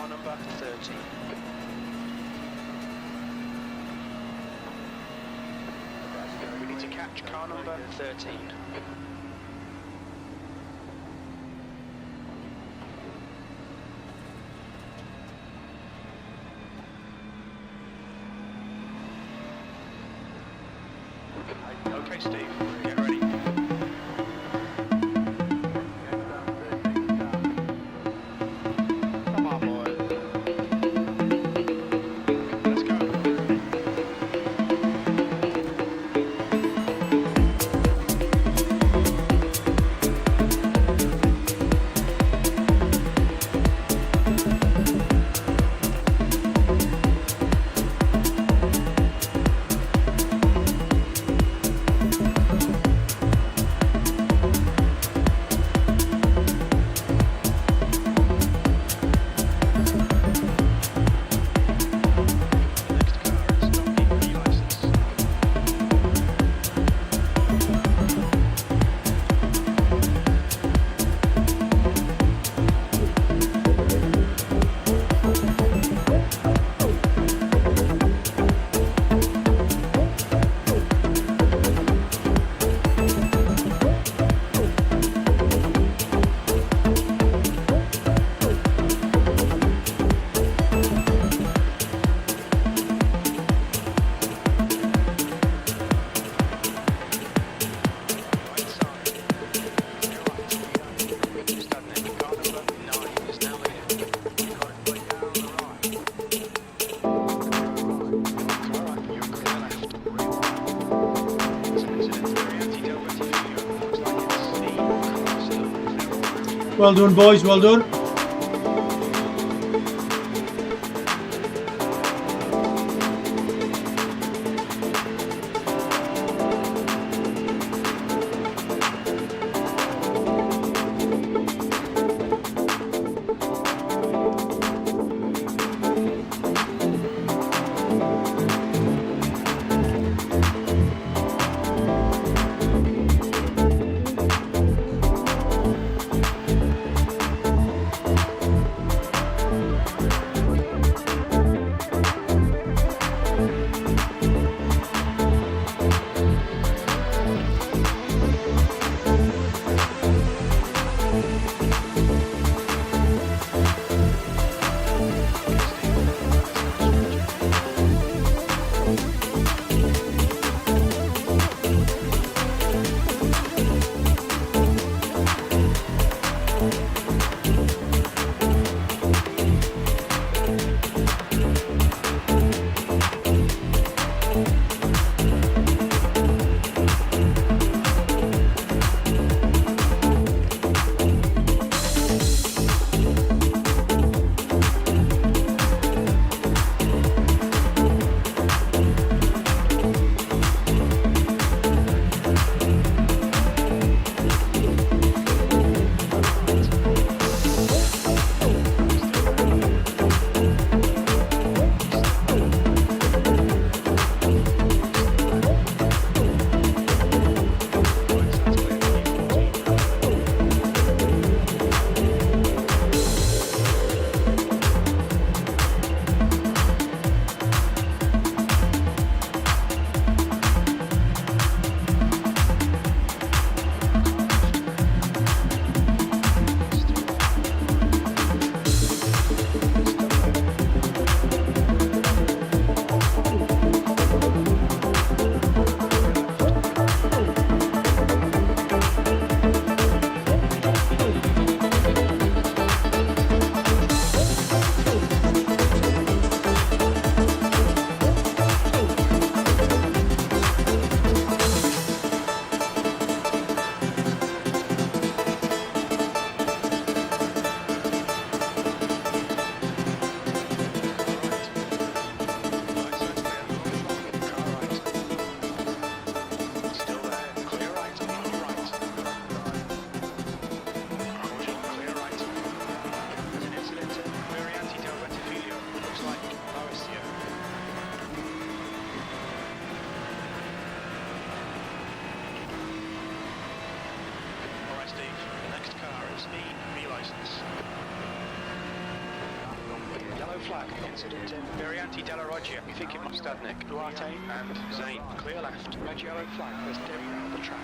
car number 13. We need to catch car number 13. Okay, Steve, get ready. Come on, boy. Let's go. Well done, boys, well done. Yellow flag. Incident in Varianti Della Roggia. We think it must have Nick. Duarte and Zane. Clear left. Red yellow flag. There's Dim around the track.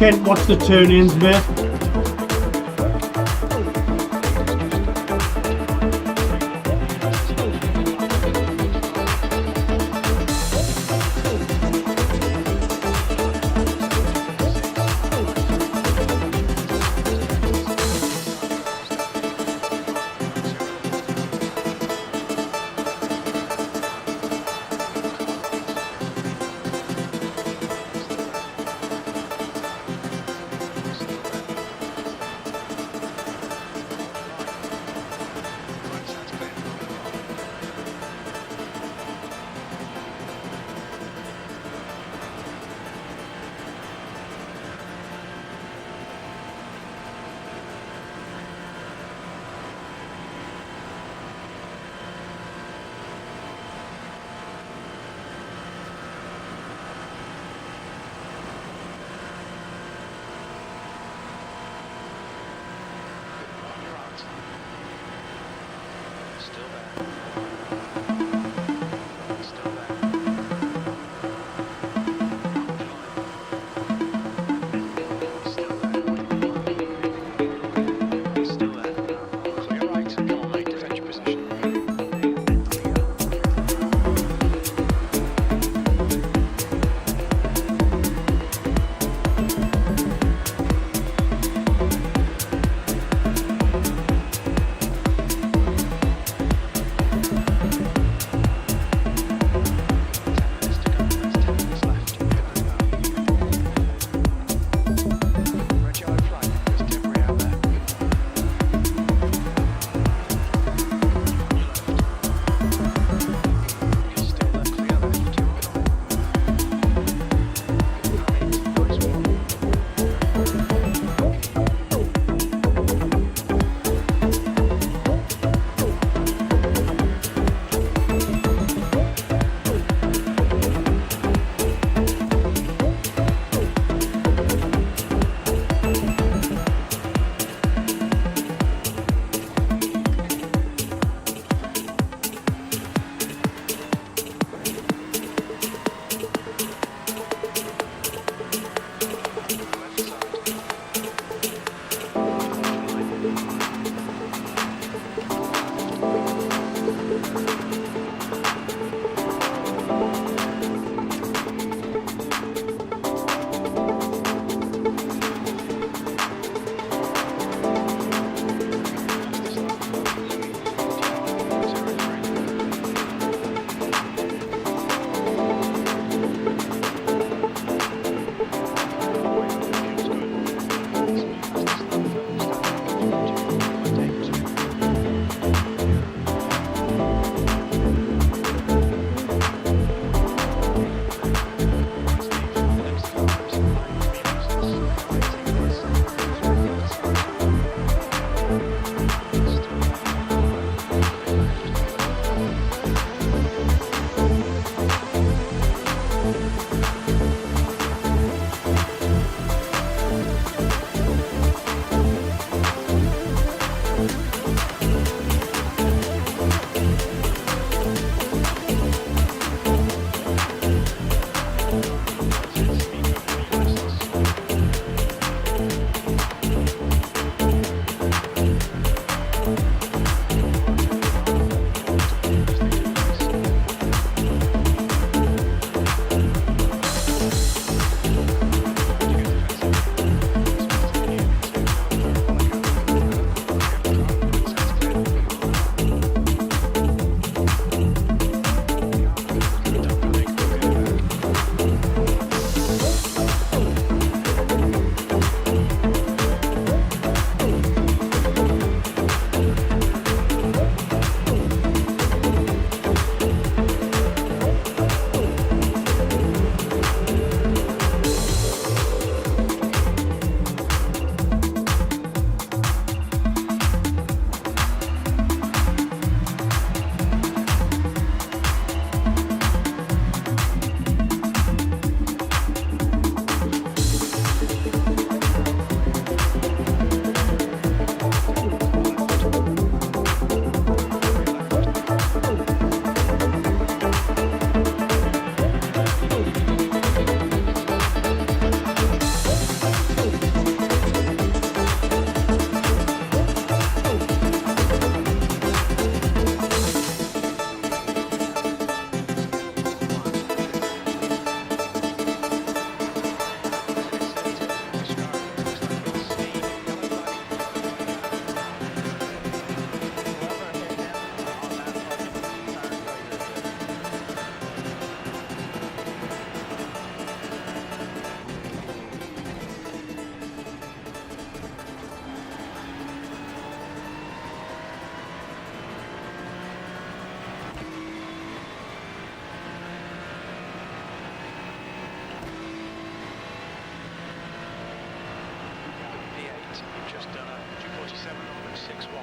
Kent, what's the turn-ins, mate? Still there. You've just done a 247.61.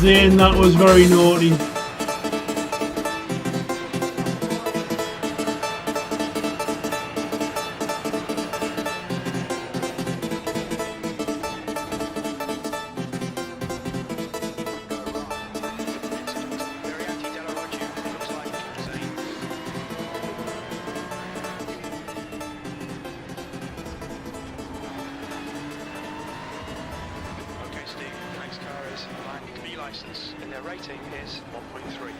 Zane, that was very naughty. License and their rating is 1.3.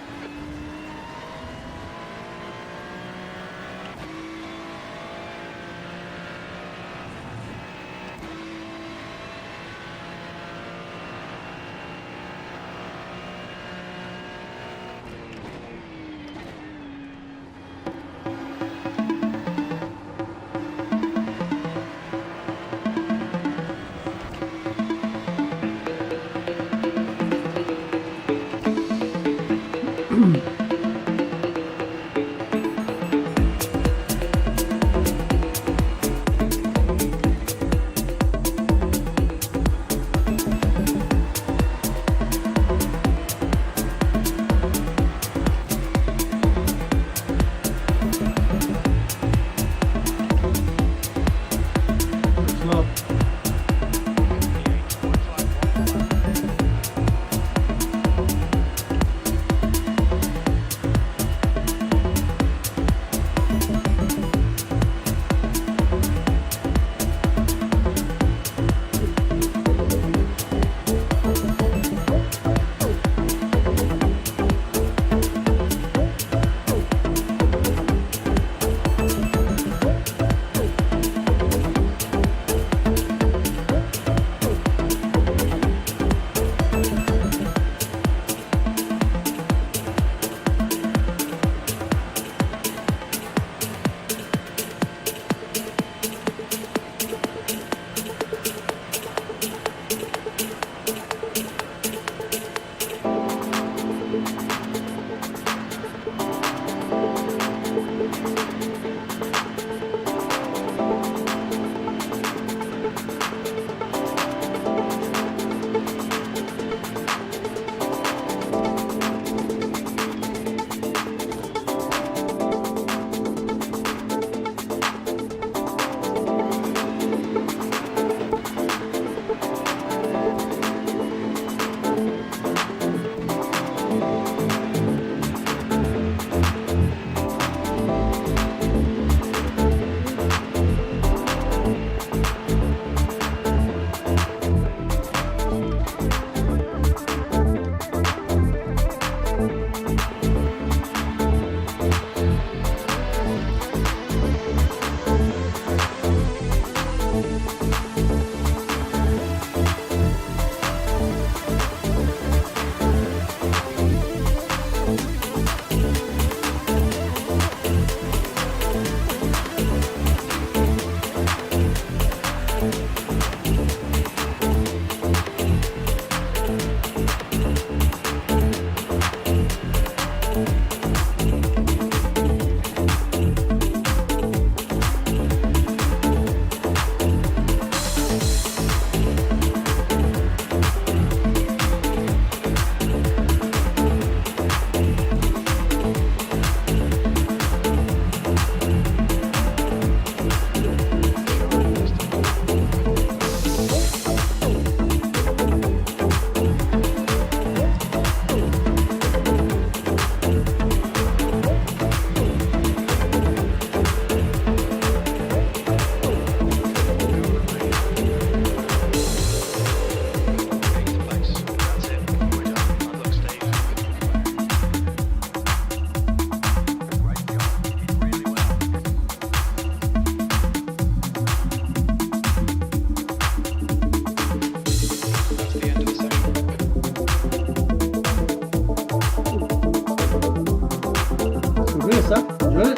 race, that. Enjoy it.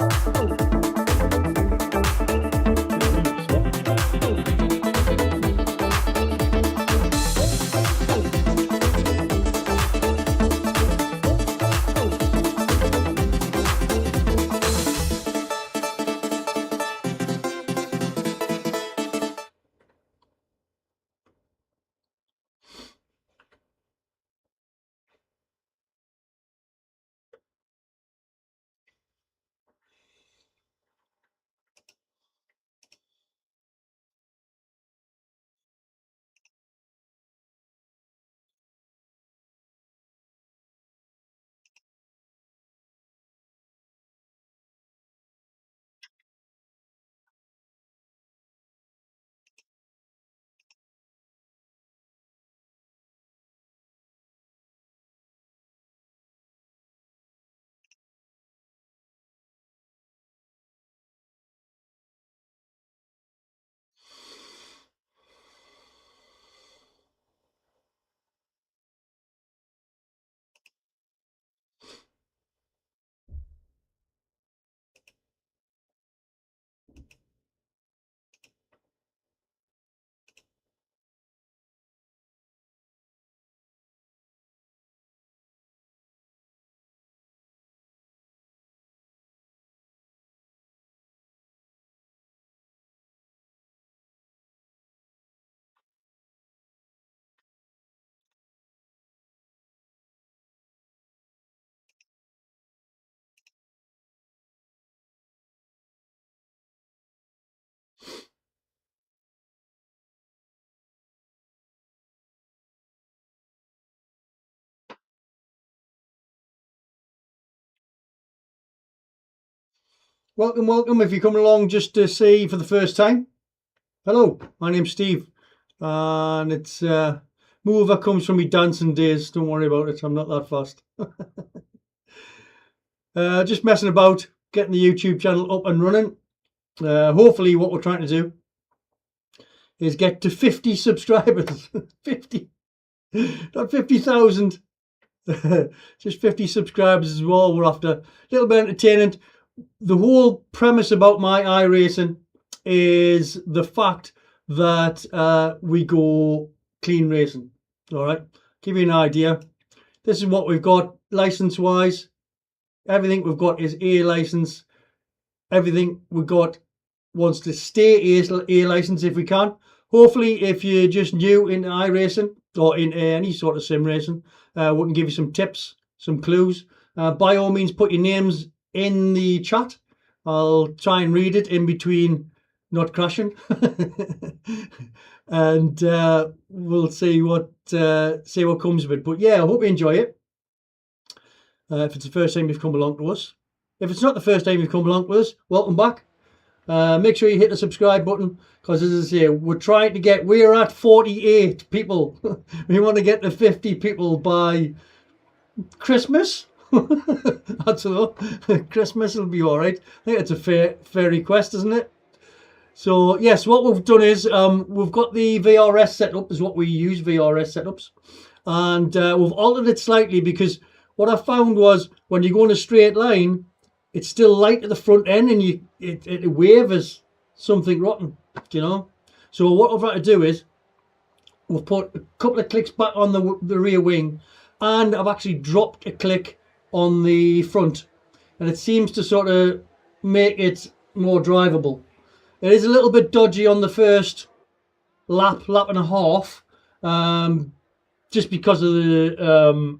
Welcome, welcome. If you're coming along just to see for the first time, hello, my name's Steve, and it's mover comes from me dancing days. Don't worry about it, I'm not that fast. Just messing about, getting the YouTube channel up and running. Hopefully what we're trying to do is get to 50 subscribers. 50, not 50,000. Just 50 subscribers is all we're after. A little bit entertaining. The whole premise about my iRacing is the fact that we go clean racing. All right, give you an idea. This is what we've got license wise. Everything we've got is A license. Everything we've got wants to stay A license if we can. Hopefully, if you're just new in iRacing or in any sort of sim racing, we can give you some tips, some clues. By all means, put your names in the chat. I'll try and read it in between not crashing. And we'll see what comes of it. But yeah, I hope you enjoy it. If it's the first time you've come along to us. If it's not the first time you've come along with us, welcome back. Make sure you hit the subscribe button, because as I say, we're at 48 people. We want to get to 50 people by Christmas. I don't know. Christmas will be all right. I think it's a fair request, isn't it? So yes, what we've done is we've got the VRS setup, is what we use, VRS setups, and we've altered it slightly, because what I found was when you go in a straight line, it's still light at the front end, and it wavers something rotten, you know. So what we've had to do is we've put a couple of clicks back on the rear wing, and I've actually dropped a click on the front, and it seems to sort of make it more drivable. It is a little bit dodgy on the first lap and a half, just because of the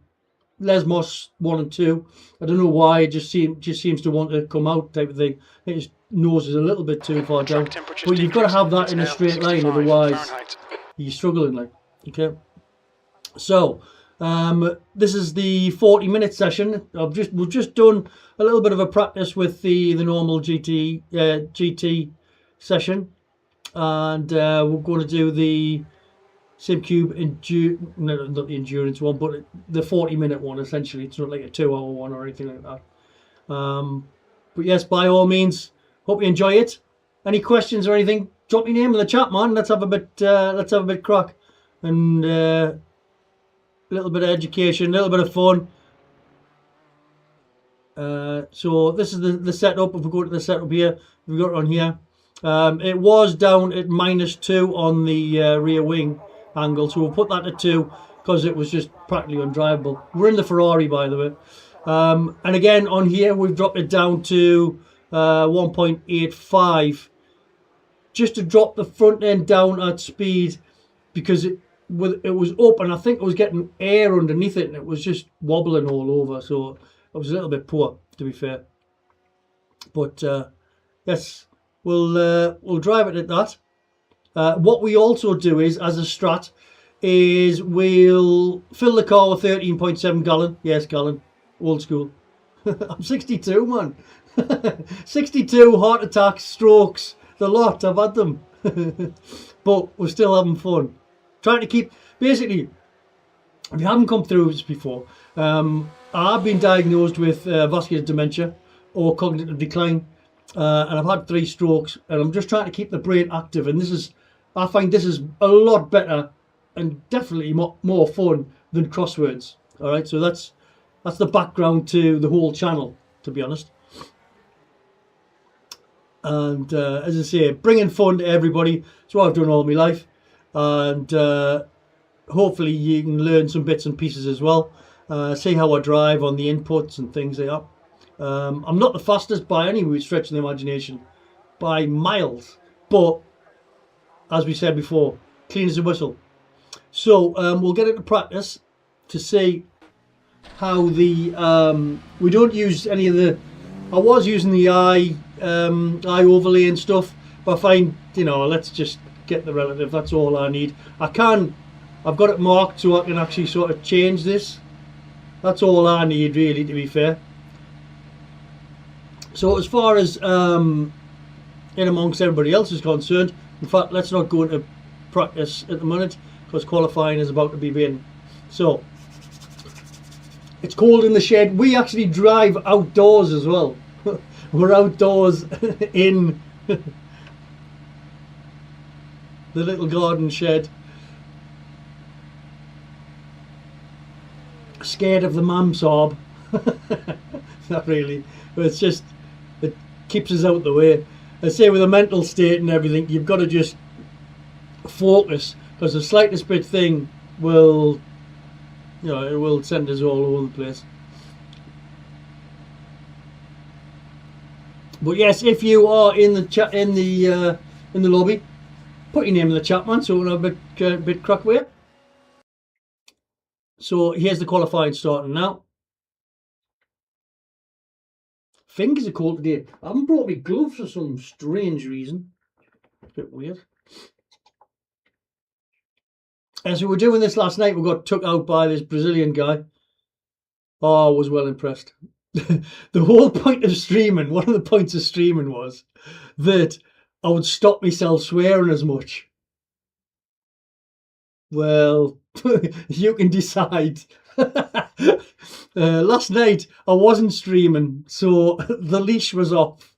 Lesmos 1 and 2. I don't know why, it just seems to want to come out type of thing. I think his nose is a little bit too far down. But you've got to have that in a straight line, otherwise you're struggling, like. Okay. So this is the 40-minute session. We've just done a little bit of a practice with the normal GT session, and we're going to do the SimCube not the endurance one, but the 40-minute one. Essentially, it's not like a 2-hour one or anything like that. But yes, by all means, hope you enjoy it. Any questions or anything, drop your name in the chat, man. Let's have a bit crack, and a little bit of education, a little bit of fun. So this is the setup. If we go to the setup here, we've got it on here. It was down at -2 on the rear wing angle, so we'll put that to 2 because it was just practically undrivable. We're in the Ferrari, by the way. And again, on here, we've dropped it down to 1.85 just to drop the front end down at speed, because it was open. I think it was getting air underneath it and it was just wobbling all over, so it was a little bit poor, to be fair. But yes, we'll drive it at that. What we also do is, as a strat, is we'll fill the car with 13.7 gallon. Yes, gallon. Old school. I'm 62, man. 62 heart attacks, strokes, the lot. I've had them. But we're still having fun. Trying to keep, basically, if you haven't come through this before, I've been diagnosed with vascular dementia or cognitive decline, and I've had 3 strokes, and I'm just trying to keep the brain active, and I find this is a lot better and definitely more fun than crosswords. All right, so that's the background to the whole channel, to be honest. And as I say, bringing fun to everybody. That's what I've done all my life, and hopefully you can learn some bits and pieces as well. See how I drive on the inputs and things like that. I'm not the fastest by any stretch of the imagination, by miles, but as we said before, clean as a whistle. So we'll get into practice to see how the we don't use any of the, I was using the eye overlay and stuff, but I find, you know, let's just get the relative. That's all I need. I've got it marked so I can actually sort of change this. That's all I need, really, to be fair. So as far as in amongst everybody else is concerned, in fact, let's not go into practice at the minute because qualifying is about to begin. So it's cold in the shed. We actually drive outdoors as well. We're outdoors in the little garden shed. Scared of the mam sob. Not really, but it's just, it keeps us out the way. I say with a mental state and everything, you've got to just focus, because the slightest bit thing will, you know, it will send us all over the place. But yes, if you are in the chat, in the lobby, put your name in the chat, man, so we'll have a bit crack with it. So here's the qualifying starting now. Fingers are cold today. I haven't brought me gloves for some strange reason. A bit weird. As we were doing this last night, we got took out by this Brazilian guy. Oh, I was well impressed. The whole point of streaming, one of the points of streaming was that I would stop myself swearing as much. Well, you can decide. Last night I wasn't streaming, so the leash was off.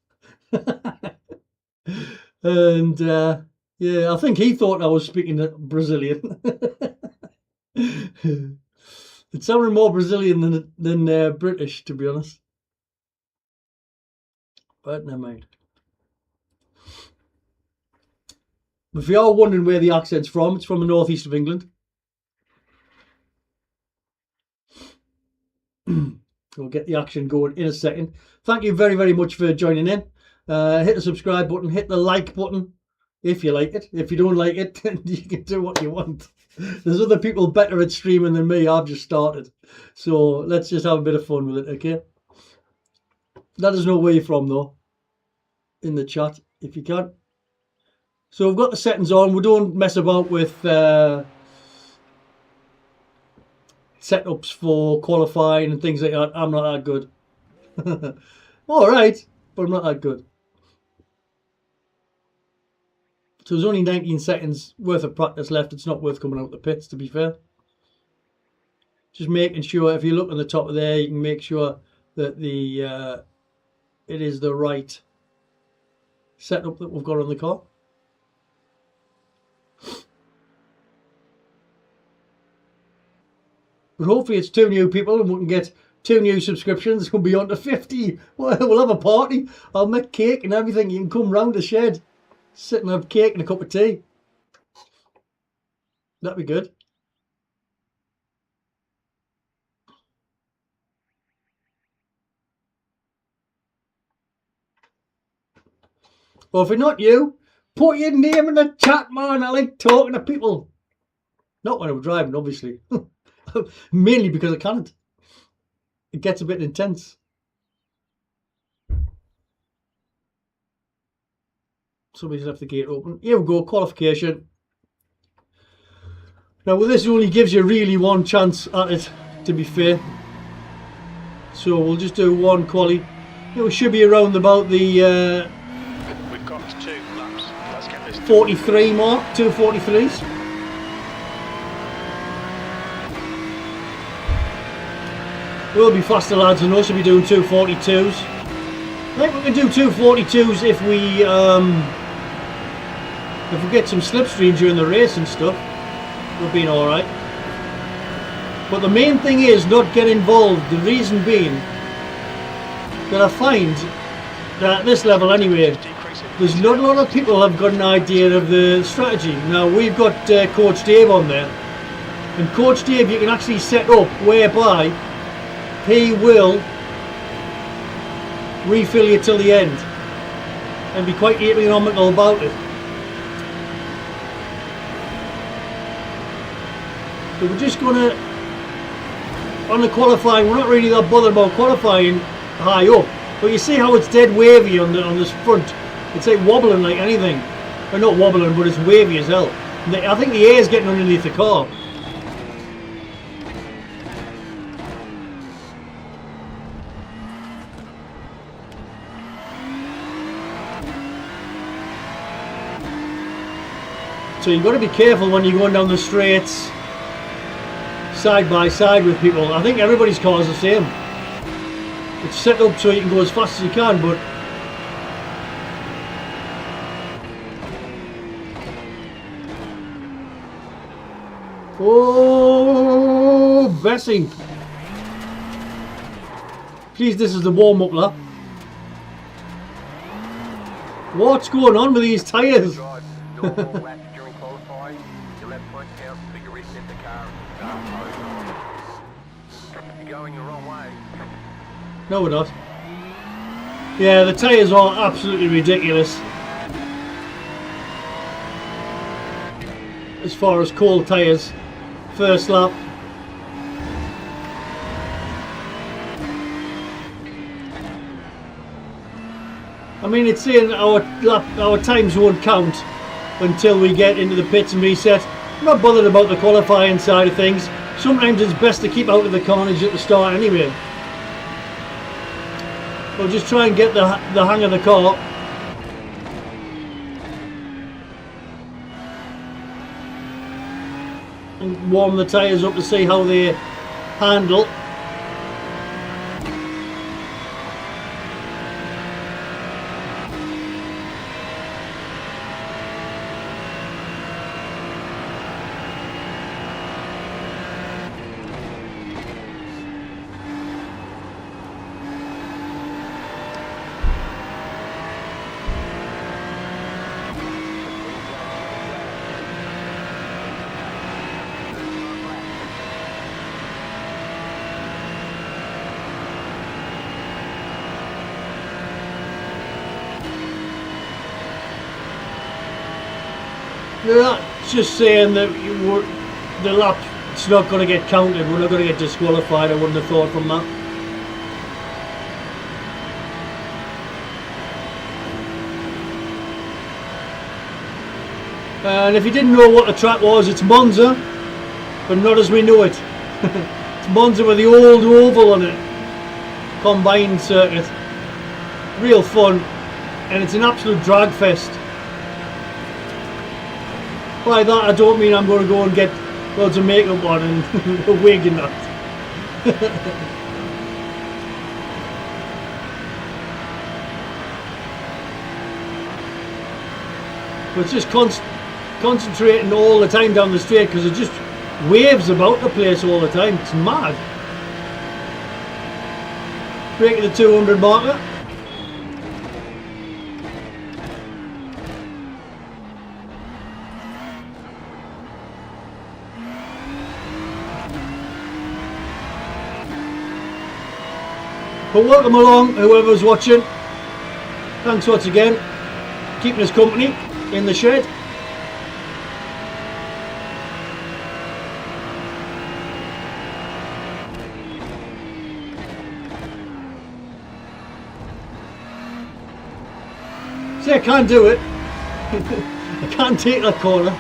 And yeah, I think he thought I was speaking Brazilian. It sounded more Brazilian than British, to be honest. But never mind. If you are wondering where the accent's from, it's from the northeast of England. We'll get the action going in a second. Thank you very, very much for joining in. Hit the subscribe button, hit the like button if you like it. If you don't like it, then you can do what you want. There's other people better at streaming than me. I've just started. So let's just have a bit of fun with it, okay? Let us know where you're from, though, in the chat, if you can. So we've got the settings on. We don't mess about with setups for qualifying and things like that. I'm not that good. All right, but I'm not that good. So there's only 19 seconds worth of practice left. It's not worth coming out the pits, to be fair. Just making sure, if you look on the top of there, you can make sure that the it is the right setup that we've got on the car. But hopefully it's 2 new people and we can get 2 new subscriptions. We'll be on to 50. We'll have a party. I'll make cake and everything. You can come round the shed, sit and have cake and a cup of tea. That'd be good. Well, if it's not you, put your name in the chat, man. I like talking to people. Not when I'm driving, obviously. Mainly because I can't. It gets a bit intense. Somebody's left the gate open. Here we go, qualification. Now, well, this only gives you really one chance at it, to be fair. So we'll just do one quali. It should be around about the... We've got 2 laps. Let's get this 43 mark, 2:43s. We'll be faster lads than us. We'll be doing 2:42s. I think we can do 2:42s if we get some slipstream during the race and stuff. We've been all right. But the main thing is not get involved. The reason being that I find that at this level anyway, there's not a lot of people have got an idea of the strategy. Now we've got Coach Dave on there, and Coach Dave you can actually set up whereby he will refill you till the end and be quite economical about it. So we're just gonna, on the qualifying, we're not really that bothered about qualifying high up, but you see how it's dead wavy on this front. It's like wobbling like anything. Or not wobbling, but it's wavy as hell. I think the air is getting underneath the car. So you've got to be careful when you're going down the straights side by side with people. I think everybody's car is the same. It's set up so you can go as fast as you can, but oh, Bessie. Please, this is the warm-up lap. What's going on with these tyres? No, we're not. Yeah, the tyres are absolutely ridiculous. As far as cold tyres, first lap. I mean, it's saying our times won't count until we get into the pits and reset. I'm not bothered about the qualifying side of things. Sometimes it's best to keep out of the carnage at the start anyway. We'll just try and get the hang of the car. And warm the tyres up to see how they handle. They're not just saying that the lap it's not going to get counted, we're not going to get disqualified. I wouldn't have thought from that. And if you didn't know what the track was, it's Monza, but not as we know it. It's Monza with the old oval on it, combined circuit. Real fun, and it's an absolute drag fest. By that I don't mean I'm going to go and get loads of makeup on and a wig and that. But it's just concentrating all the time down the straight because it just waves about the place all the time. It's mad. breaking the 200 marker. But welcome along, whoever's watching. Thanks once again, keeping us company in the shed. See, I can't do it. I can't take that corner.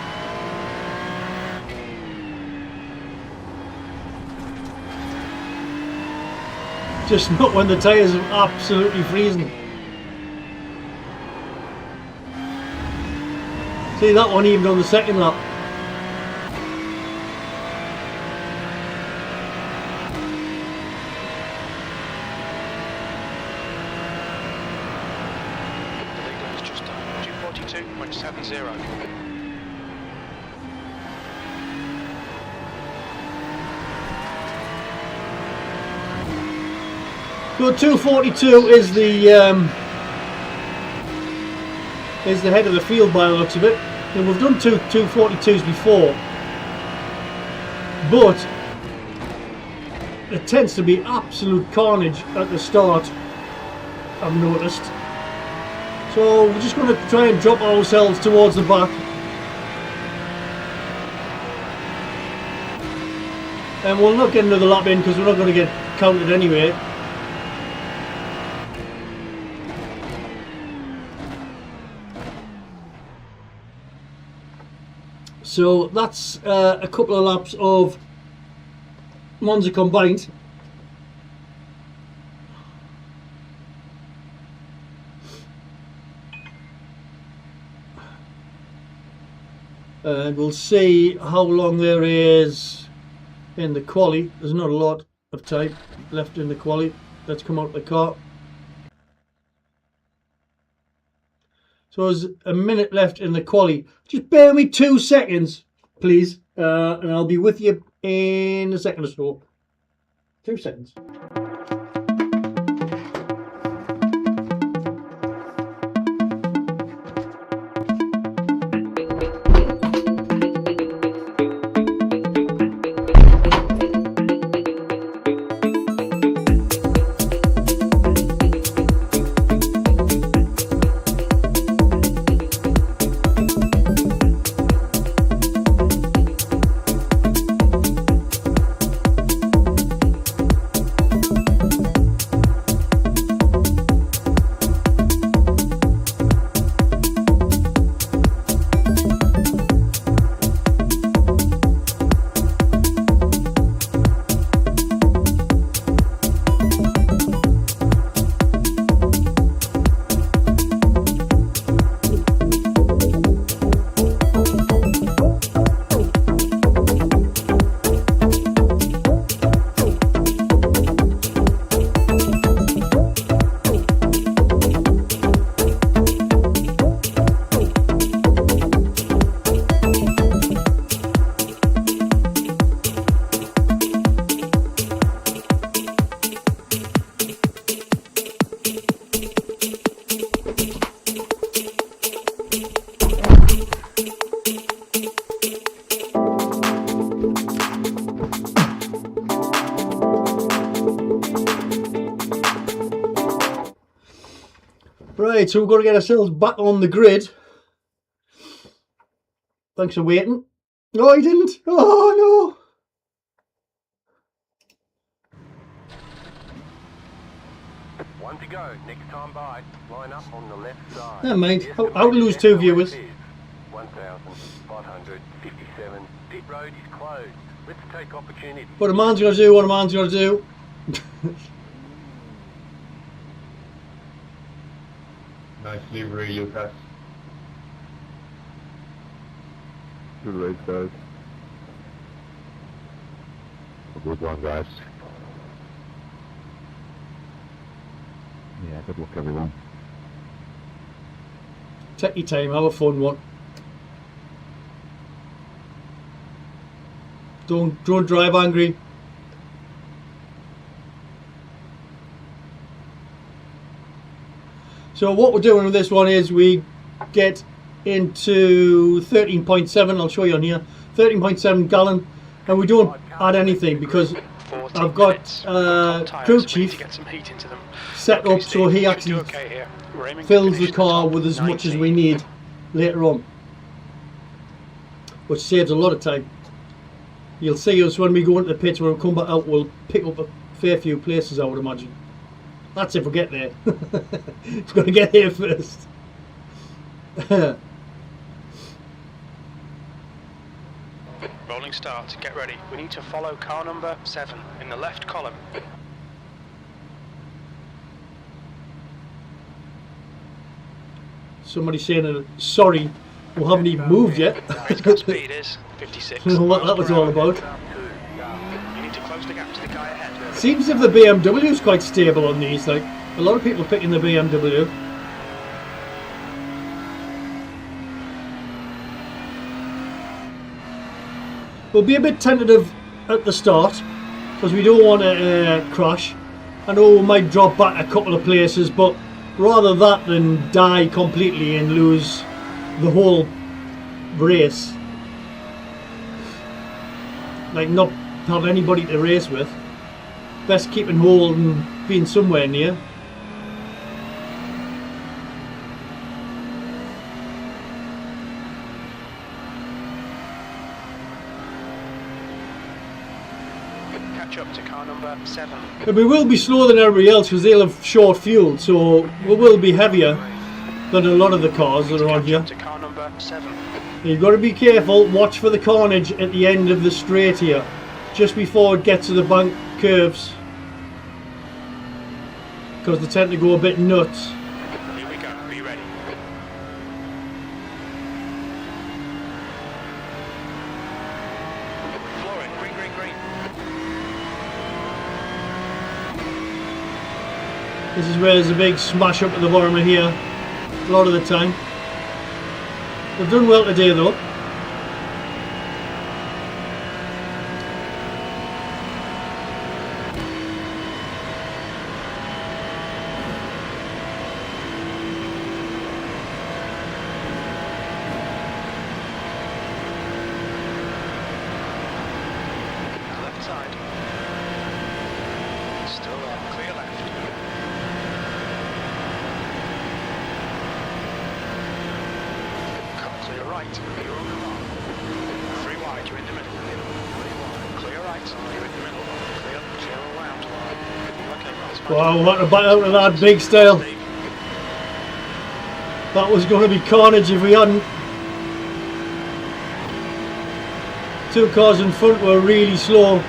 Just not when the tyres are absolutely freezing. See that one even on the second lap. The leader is just done 242.70. So 242 is the head of the field by the looks of it. And we've done 242s before, but it tends to be absolute carnage at the start, I've noticed. So we're just going to try and drop ourselves towards the back. And we'll not get another lap in because we're not going to get counted anyway. So that's a couple of laps of Monza combined. And we'll see how long there is in the quali. There's not a lot of time left in the quali. Let's come out of the car. So there's a minute left in the quali. Just bear me 2 seconds, please, and I'll be with you in a second or so. 2 seconds. Right, so we've got to get ourselves back on the grid. Thanks for waiting. No, I didn't. Oh, no. One to go. Next time by. Line up on the left side. Never mind. I'll lose 2 viewers. 1,557. Pit road is closed. Let's take opportunity. What a man's going to do, what a man's going to do. Nice livery, Lucas. Good race, guys. A good one, guys. Yeah, good luck, everyone. Take your time, have a fun one. Don't drive angry. So what we're doing with this one is we get into 13.7. I'll show you on here. 13.7 gallon, and we don't add anything because 14 I've got minutes. Hot tyres, crew we need chief to get some heat into them. set Okay, up so Steve, he you should actually do okay here. We're aiming to fills finish the car top with as much as 19. we need later on, which saves a lot of time. You'll see us when we go into the pits. When we come back out, we'll pick up a fair few places, I would imagine. That's if we get there. It's got to get here first. Rolling start, get ready. We need to follow car number 7 in the left column. Somebody saying sorry, we haven't even moved yet. Race speed is 56. I don't know what that was all about. You need to close the gap to the guy ahead. Seems as if the BMW is quite stable on these. Like a lot of people picking the BMW. We'll be a bit tentative at the start because we don't want to crash. I know we might drop back a couple of places, but rather that than die completely and lose the whole race, like not have anybody to race with, best keeping hold and being somewhere near. Catch up to car number 7. And we will be slower than everybody else because they'll have short fuel, so we will be heavier than a lot of the cars that are on here. Catch up to car number 7. You've got to be careful, watch for the carnage at the end of the straight here, just before it gets to the bank curves, because they tend to go a bit nuts. Here we go, be ready. Flooring, green, green, green. This is where there's a big smash up at the bottom of here, a lot of the time. They've done well today though. Left side. Still there, clear left. Cut clear right, you're on the wrong. 3 wide, you're in the middle. Clear right, you're in the middle. Clear all round. Okay, that's fine. Wow, what a bite out of that big style. That was going to be carnage if we hadn't. Two cars in front were really slow. The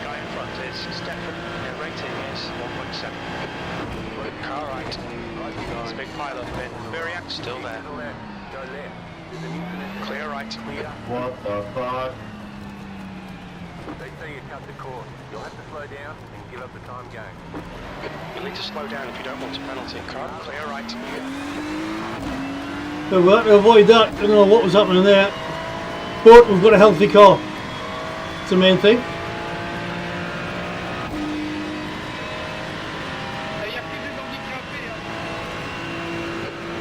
guy in front is Stefan. Their rating is 1.7. Car right. There's a big pile up in. Variac still there. Go left. There's an incident. Clear right. Clear. What the fuck? They say you cut the course. You'll have to slow down and give up the time game. You'll need to slow down if you don't want a penalty. Car clear right. So we'll have to avoid that. I don't know what was happening there. But we've got a healthy car. It's the main thing.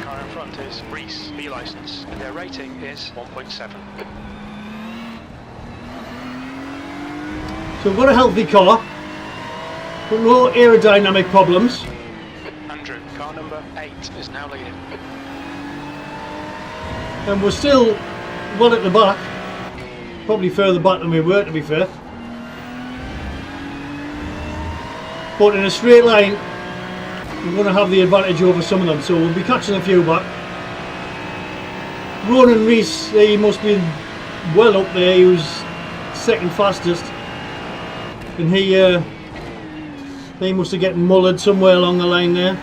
Car in front is Reese, B license. Their rating is 1.7. So we've got a healthy car. But no aerodynamic problems. Andrew, car number 8 is now leading. And we're still well at the back. Probably further back than we were, to be fair. But in a straight line, we're going to have the advantage over some of them. So we'll be catching a few back. Ronan Reese, he must be well up there. He was second fastest. And he must have getting mullered somewhere along the line there.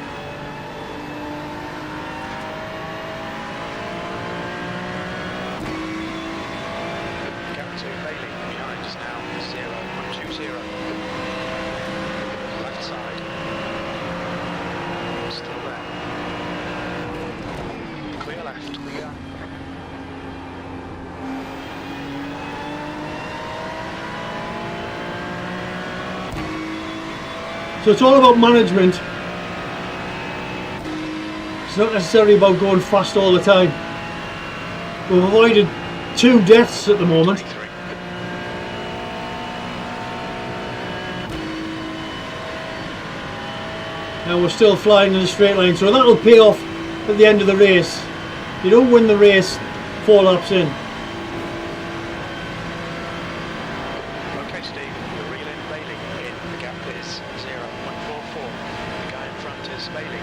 Behind us now, 0.20. Left side. Still there. Clear left. Clear. So it's all about management. It's not necessarily about going fast all the time. We've avoided 2 deaths at the moment. 23. And we're still flying in a straight line, so that'll pay off at the end of the race. You don't win the race 4 laps in. Okay, Steve, you're reeling Bailey in. The gap is 0.44. The guy in front is Bailey.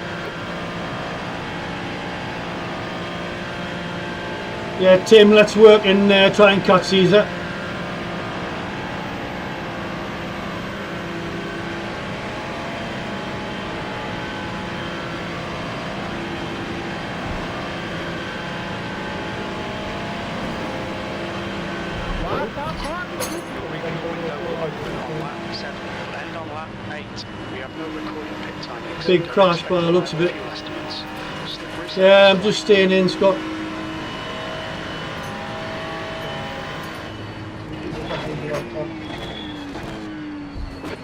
Yeah, Tim, let's work and try and catch Caesar. We can go on lap 7. We'll end on lap 8. We have no recorded pit timings. Big crash by the looks of it. Fuel estimates. Slippery Yeah, I'm just staying in, Scott.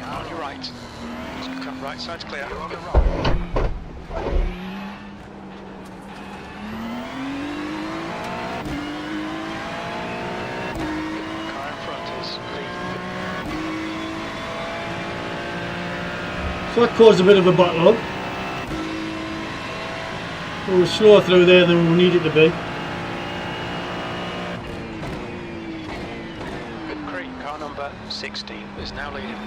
On your right. Come right side's clear. Car in front is Lee. So that caused a bit of a backlog. We were slower through there than we needed to be. Crete, car number 16 is now leading.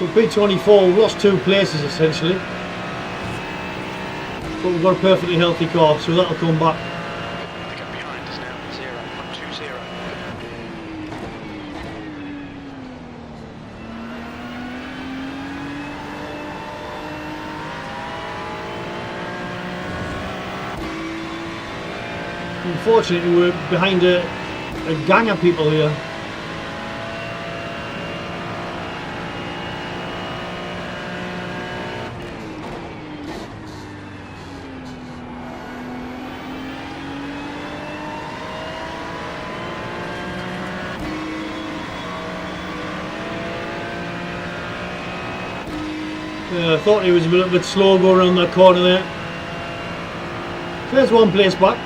We've been 24, we've lost 2 places essentially. But we've got a perfectly healthy car, so that'll come back. The gap behind is now 0.20. Unfortunately, we're behind a gang of people here. I thought he was a little bit slow going around that corner there. So there's one place back.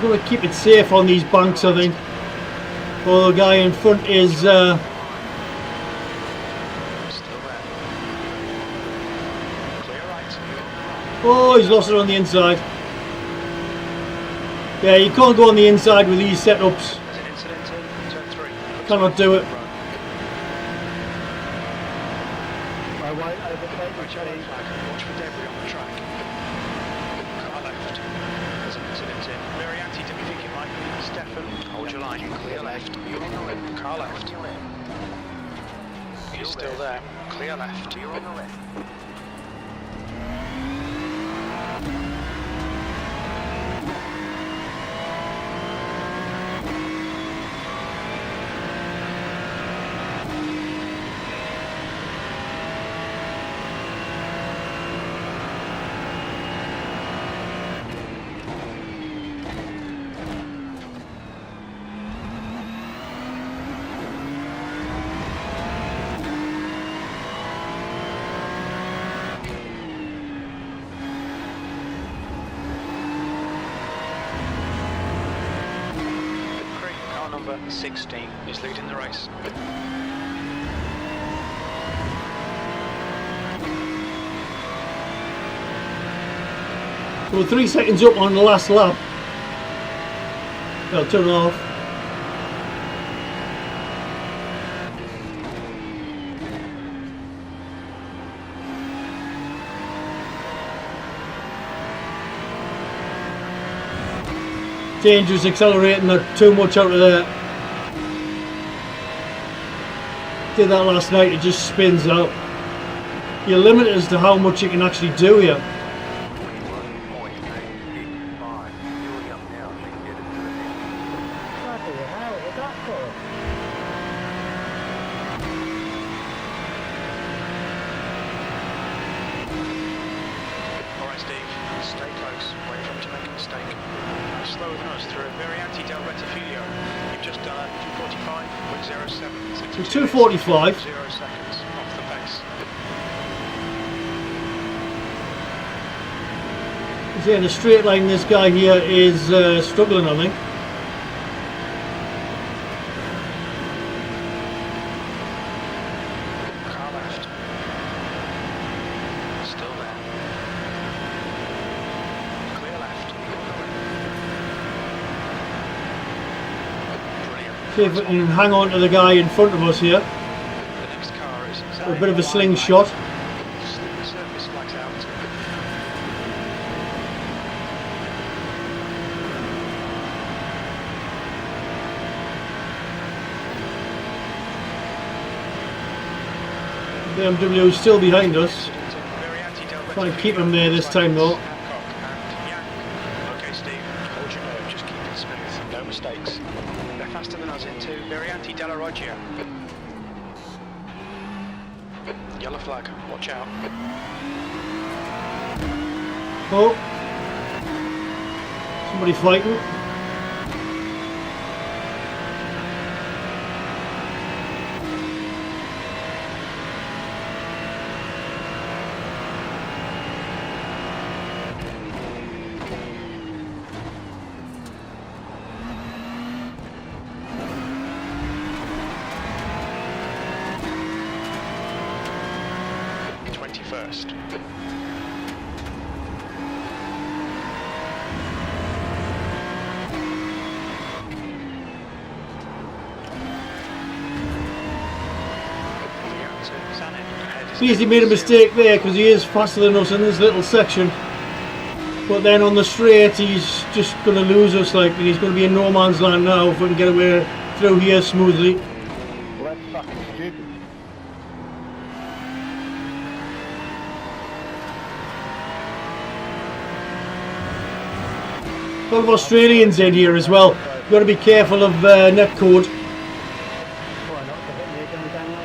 Going to keep it safe on these banks, I think. Oh, the guy in front is Still there. Clear right. oh, he's lost it on the inside. Yeah, you can't go on the inside with these setups. There's an incident in turn 3. Cannot do it. Watch out on flag. Watch for debris on the track. Car left. There's an incident in. Mirianti, do we think it might be Stefan? Hold your line. Clear left. You're on the left. Car left. He's still there. Clear left. You're on the left. Number 16 is leading the race. So we're 3 seconds up on the last lap. Well, 2.5. dangerous accelerating that too much out of there. Did that last night, it just spins out. You're limited as to how much you can actually do here. 21.865. Fueling up now, she can get it to the next. Bloody hell, was that for? Alright, Steve, stay close. Wait for him to make a mistake. Slower than us through a very anti-del retifilio. You've just done a 245.07. So 245. 0 seconds off the pace. Yeah, in a straight line, this guy here is struggling, I think. Car left. Still there. Clear left. Brilliant. See if we can hang on to the guy in front of us here. The next car is A bit of a slingshot. Surface flags out. BMW is still behind us. Very anti-del Try and keep him there this time though. Okay, Steve, hold your nerve, just keep it smooth, no mistakes. They're faster than us into Varianti della Roggia. Yellow flag, watch out. Oh, somebody fighting. First. Sees he made a mistake there because he is faster than us in this little section. But then on the straight, he's just going to lose us. Like, he's going to be in no man's land now if we can get away through here smoothly. Well, that's fucking stupid. A lot of Australians in here as well. You've got to be careful of net code. Try not to hit me again, Daniel.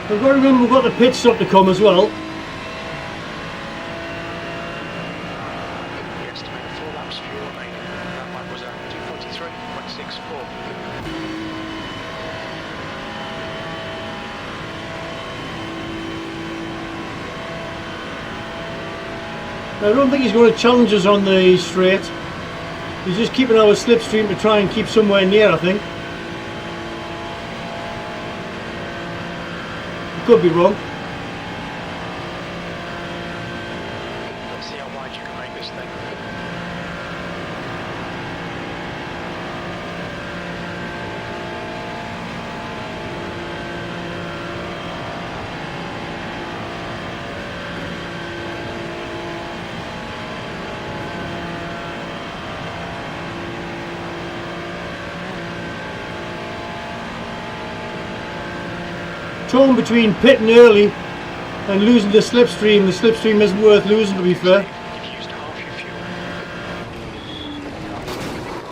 We've got to remember we've got the pit stop to come as well. We estimate 4 laps fuel remaining. That lap was at 2:43.64. I don't think he's going to challenge us on the straight. He's just keeping our slipstream to try and keep somewhere near, I think. Could be wrong. Let's see how wide you can make this thing. Torn between pitting early and losing the slipstream. The slipstream isn't worth losing, to be fair. You've used half your fuel.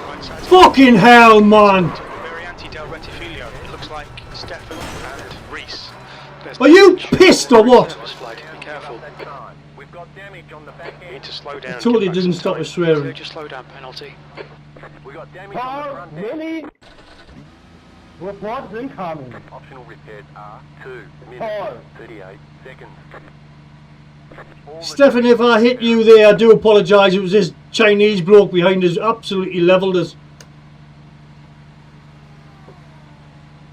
Right side Fucking hell, man! very anti-del retifilio. It looks like Stefan and Reese. There's Are you damage. pissed or what? Service flag. Be careful. That time. We've got damage on the back You need end. to slow down. Totally get back didn't some stop time. us swearing. Clear your slow down penalty. We got damage on the Oh, front end. really? Reports incoming. Optional repairs are 2 Oh. minutes 38 seconds. All the Stefan, if I hit you there, I do apologise. It was this Chinese bloke behind us, absolutely levelled us.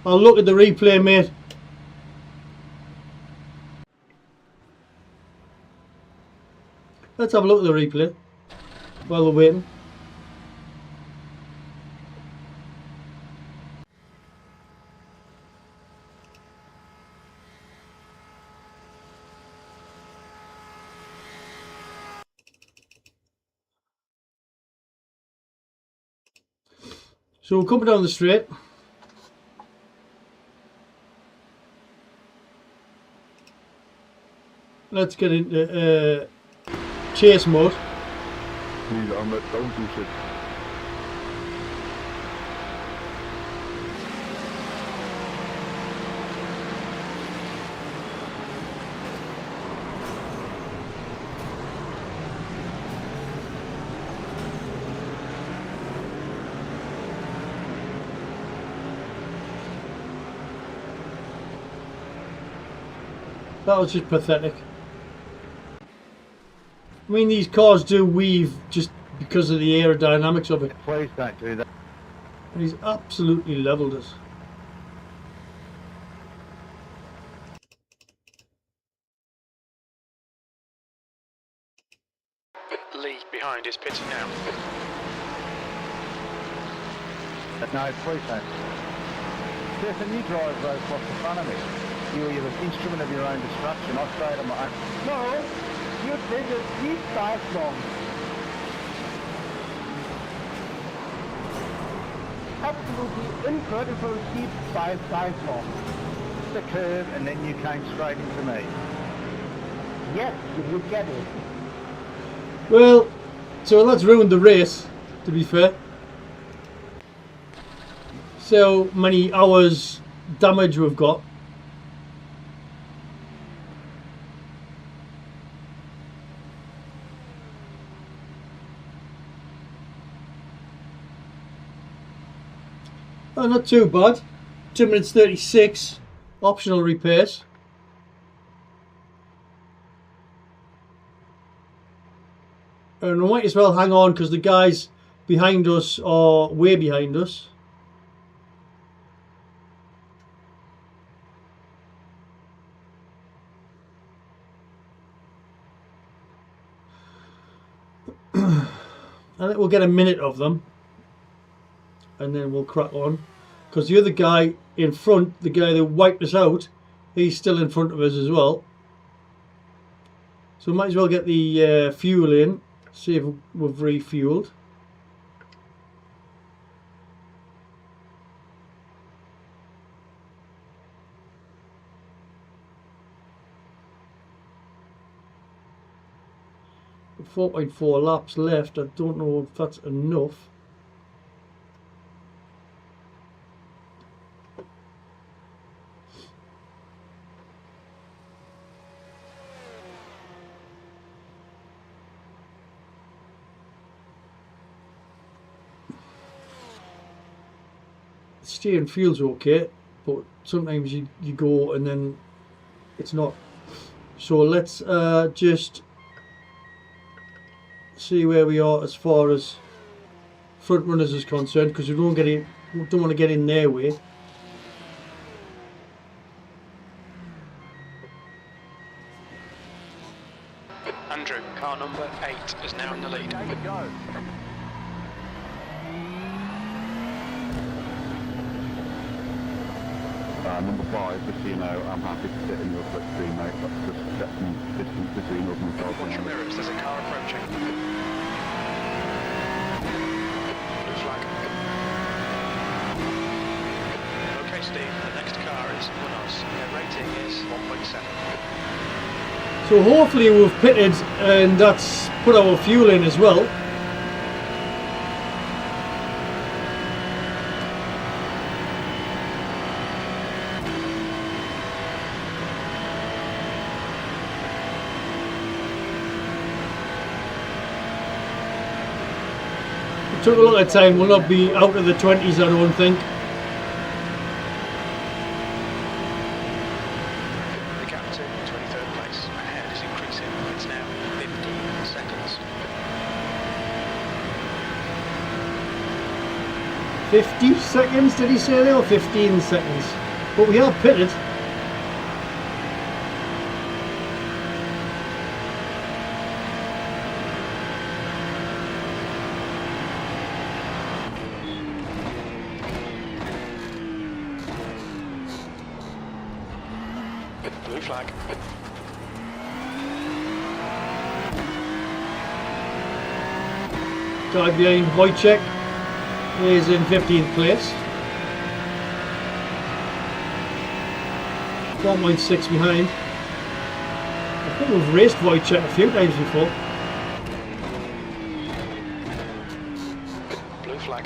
I'll look at the replay, mate. Let's have a look at the replay while we're waiting. So we're coming down the straight. Let's get into chase mode. Please, Ahmed, don't do shit. That was just pathetic. I mean, these cars do weave just because of the aerodynamics of it. Please don't do that. And he's absolutely levelled us. Lee behind is pitting now. No, please don't. Stefan, you drive those blocks in front of me. You're the instrument of your own destruction. I stayed on my own. No, you did it. You dive long. Absolutely incredible deep dive long. The curve, and then you came straight into me. Yes, you would get it. Well, so that's ruined the race, to be fair. So many hours damage we've got. Oh, not too bad. 2 minutes 36. Optional repairs. And we might as well hang on because the guys behind us are way behind us. I think we'll get a minute of them and then we'll crack on, because the other guy in front, the guy that wiped us out, he's still in front of us as well. So we might as well get the fuel in, see if we've refueled. With 4.4 laps left, I don't know if that's enough. Steering feels okay, but sometimes you go and then it's not. So let's just see where we are as far as front runners is concerned, because we don't want to get in their way. Andrew, car number 8 is now in the lead. David, go. Number 5, just so you know, I'm happy to sit in your slipstream, mate. That's just set some distance between us and myself. Watch your mirrors, there's a car approaching. Blue flag. Okay, Steve, the next car is Munoz. Their rating is 1.7. So hopefully we've pitted and that's put our fuel in as well. Took a lot of time, we'll not be out of the 20s I don't think. The gap to 23rd place ahead is increasing. It's now 15 seconds. 50 seconds did he say there, or 15 seconds? But we have pitted. Blue flag. Guy behind Wojciech. is in 15th place. 1.6 behind. I think we've raced Wojciech a few times before. Blue flag.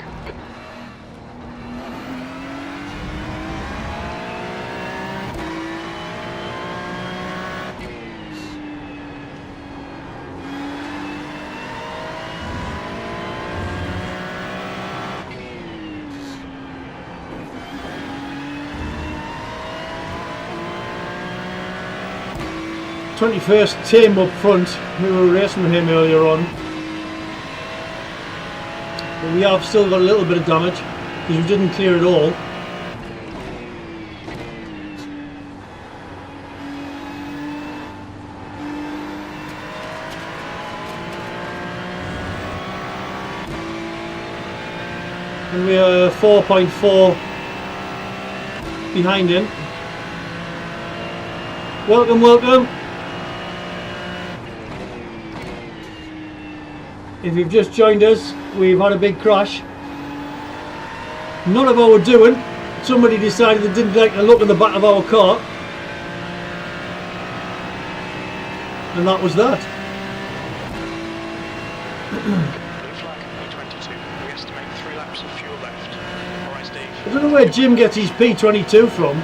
Twenty-first Tim up front. We were racing with him earlier on. But we have still got a little bit of damage because we didn't clear it all. And we are 4.4 behind him. Welcome, welcome. If you've just joined us, we've had a big crash. Not of our doing. Somebody decided they didn't like the look of the back of our car. And that was that. Blue flag, P22. We estimate 3 laps of fuel left. Alright, Steve. I don't know where Jim gets his P22 from.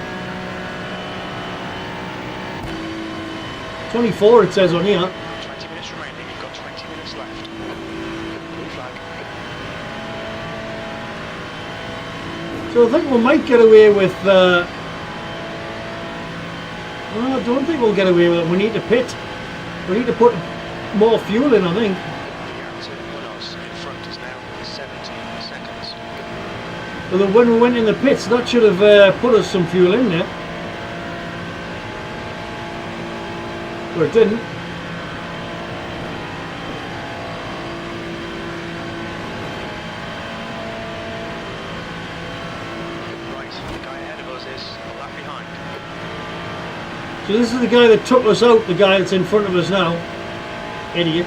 24 it says on here. 20 minutes remaining. You've got 20 minutes left. Blue flag. So I think we might get away with... well, I don't think we'll get away with it. We need to pit. We need to put more fuel in, I think. The gap to Munoz in front is now 17 seconds. Although when we went in the pits, that should have put us some fuel in there. But it didn't. Right, the guy ahead of us is a lap behind. So this is the guy that took us out, the guy that's in front of us now. Idiot.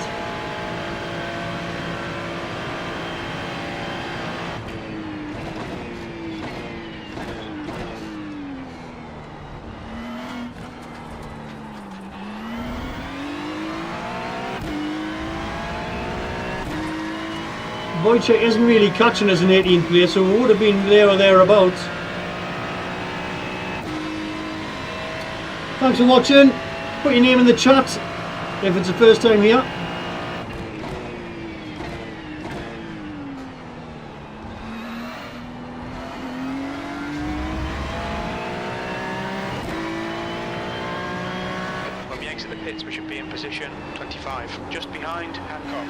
Wojciech isn't really catching us in 18th place, so we would have been there or thereabouts. Thanks for watching. Put your name in the chat if it's the first time here. When we exit the pits, we should be in position 25, just behind Hancock.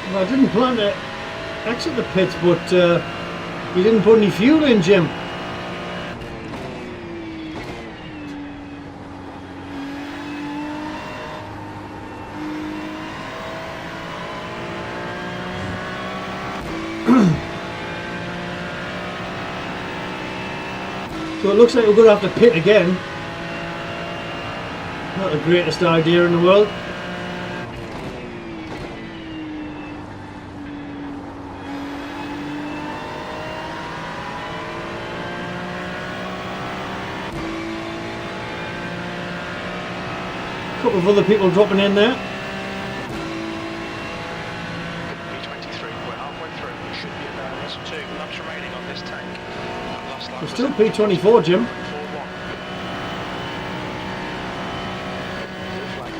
Well, I didn't plan to exit the pits, but you didn't put any fuel in, Jim. So it looks like we're going to have to pit again. Not the greatest idea in the world. A couple of other people dropping in there. P23, we're halfway through. We should be about 2 laps remaining on this tank. That last lap We're was still at P24, Jim. 4-1. Blue flag.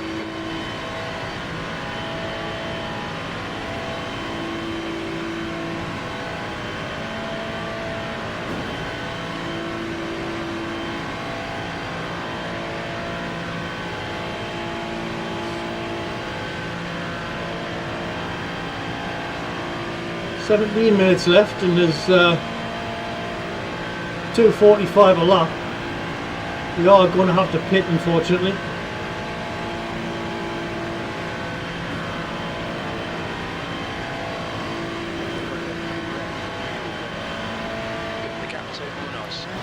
It's 17 minutes left, and there's 2:45 a lap. We are going to have to pit, unfortunately.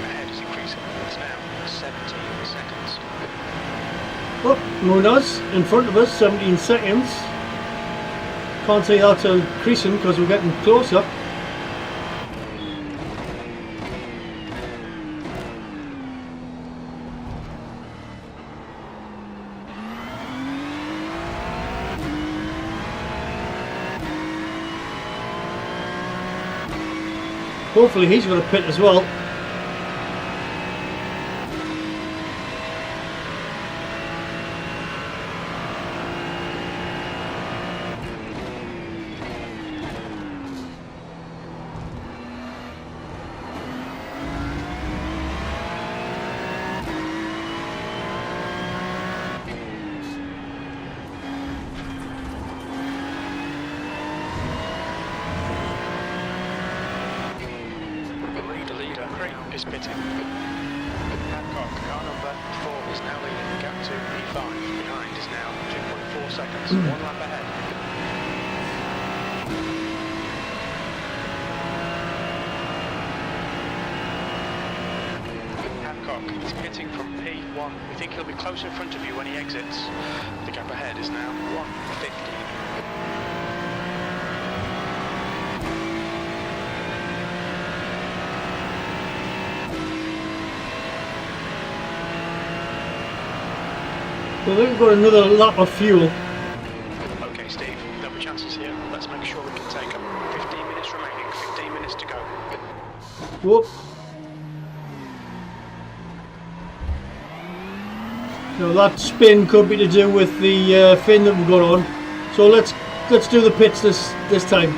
Ahead is increasing. It's now 17 seconds. Oh, Munoz in front of us, 17 seconds. Can't say that's increasing because we're getting closer. Hopefully he's going to pit as well. The leader is pitting. Hancock, car number 4 is now leading the gap to P5. Behind is now 2.4 seconds, 1 lap ahead. Hancock is pitting from P1. We think he'll be close in front of you when he exits. The gap ahead is now 1:15. Well, we've got another lap of fuel. Okay, Steve, there'll be chances here. Let's make sure we can take them. 15 minutes remaining, 15 minutes to go. Whoop. So that spin could be to do with the fin that we've got on. So let's do the pits this time.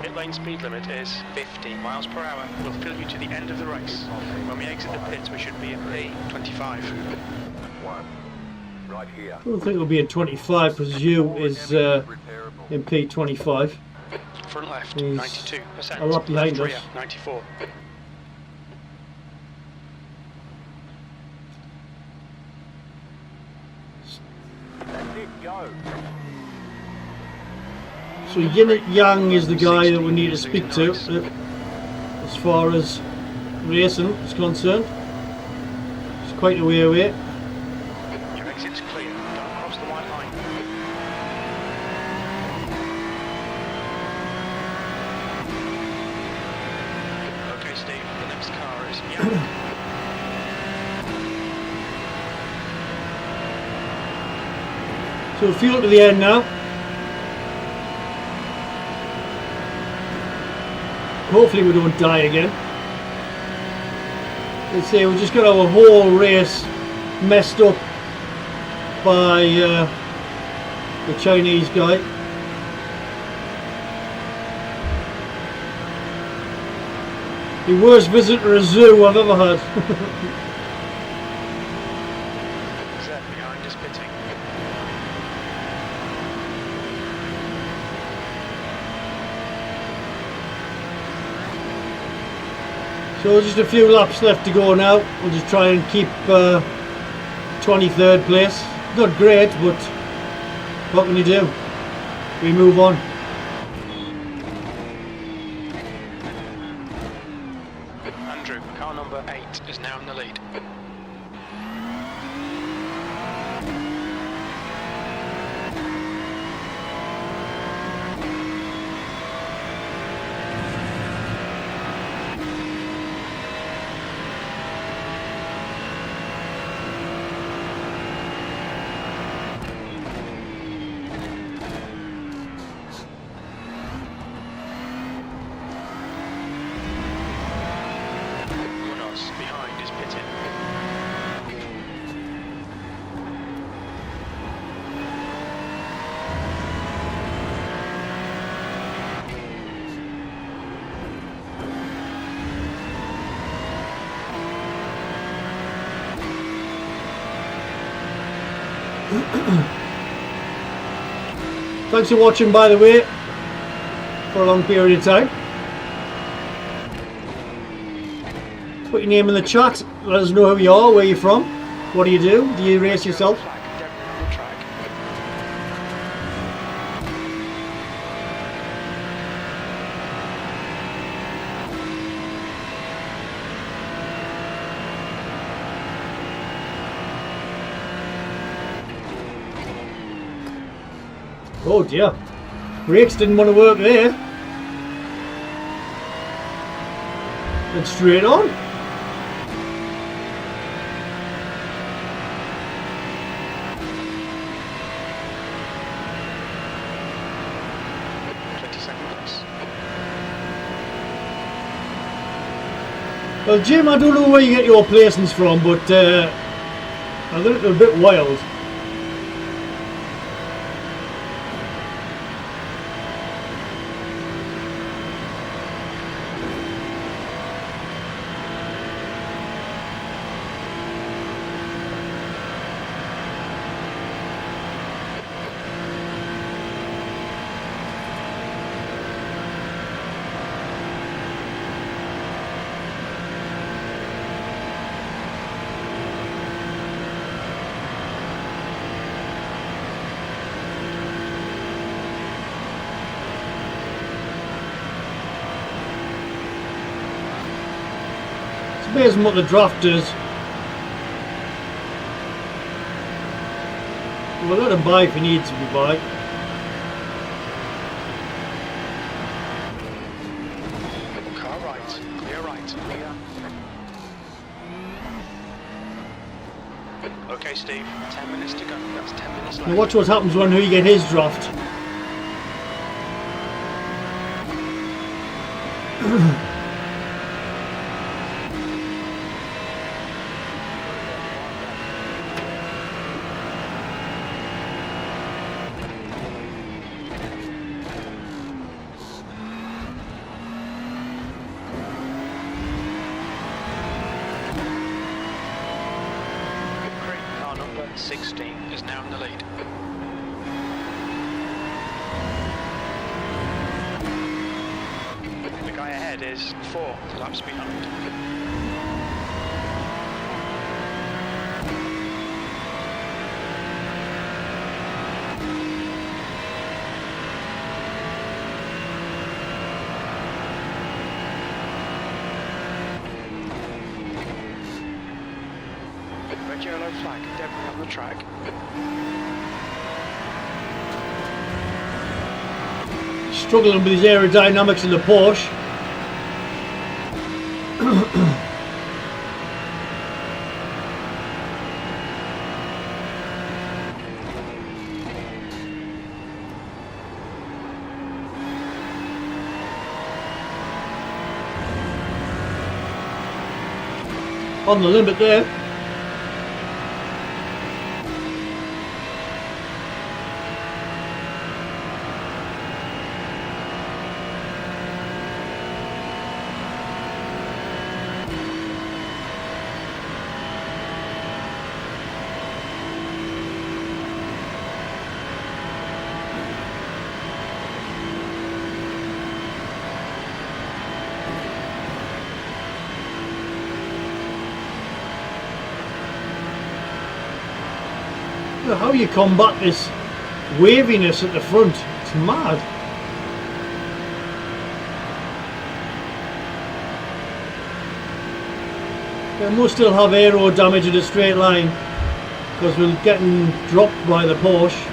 Pit lane speed limit is 50 miles per hour. We'll fill you to the end of the race. When we exit the pits, we should be in P25. 1. Right here. I don't think it'll be in 25 because you is in P25. Front left, He's 92%. a lot behind left rear, us. 94. That's it, go. So Yin Yang is the guy that we need to speak to as far as racing is concerned. It's quite a way away. Your exit's clear. Don't cross the white line. Okay, Steve, the next car is Yang. So fuel to the end now. Hopefully we don't die again. Let's see, we just got our whole race messed up by the Chinese guy. The worst visit to a zoo I've ever had. Zed behind is pitting. So just a few laps left to go now. We'll just try and keep 23rd place. Not great, but what can you do? We move on. Andrew, car number 8 is now in the lead. Munoz behind is pitting. Thanks for watching, by the way, for a long period of time. Put your name in the chat. Let us know who you are, where you're from, what do you do? Do you race yourself? Flag, debris on the track. Oh dear. Brakes didn't want to work there. And straight on. Well, Jim, I don't know where you get your placings from, but I think they're a bit wild. Amazing what the draft does. We'll let him buy if he needs to be buy. Car right, clear right. Okay, Steve, 10 minutes to go. That's 10 minutes left. Now watch what happens when he get his draft. Car number 16 is now in the lead. The guy ahead is 4 laps behind. Red yellow flag, debris on the track. Struggling with his aerodynamics in the Porsche. On the limit there. How you combat this waviness at the front, it's mad. They must still have aero damage in a straight line because we're getting dropped by the Porsche.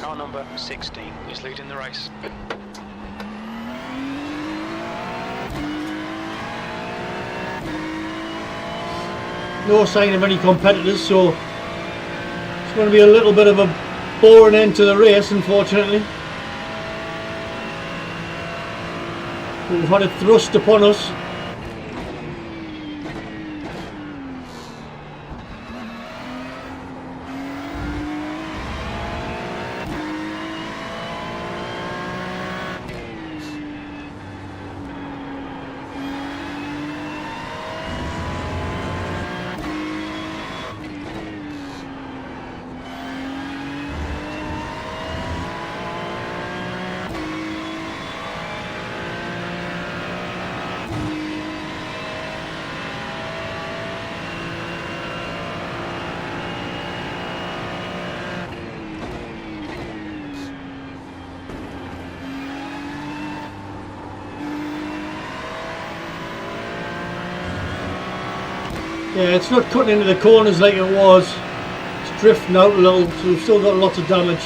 Car number 16 is leading the race. No sign of any competitors, so it's going to be a little bit of a boring end to the race, unfortunately. But we've had it thrust upon us. Yeah, it's not cutting into the corners like it was. It's drifting out a little, so we've still got lots of damage.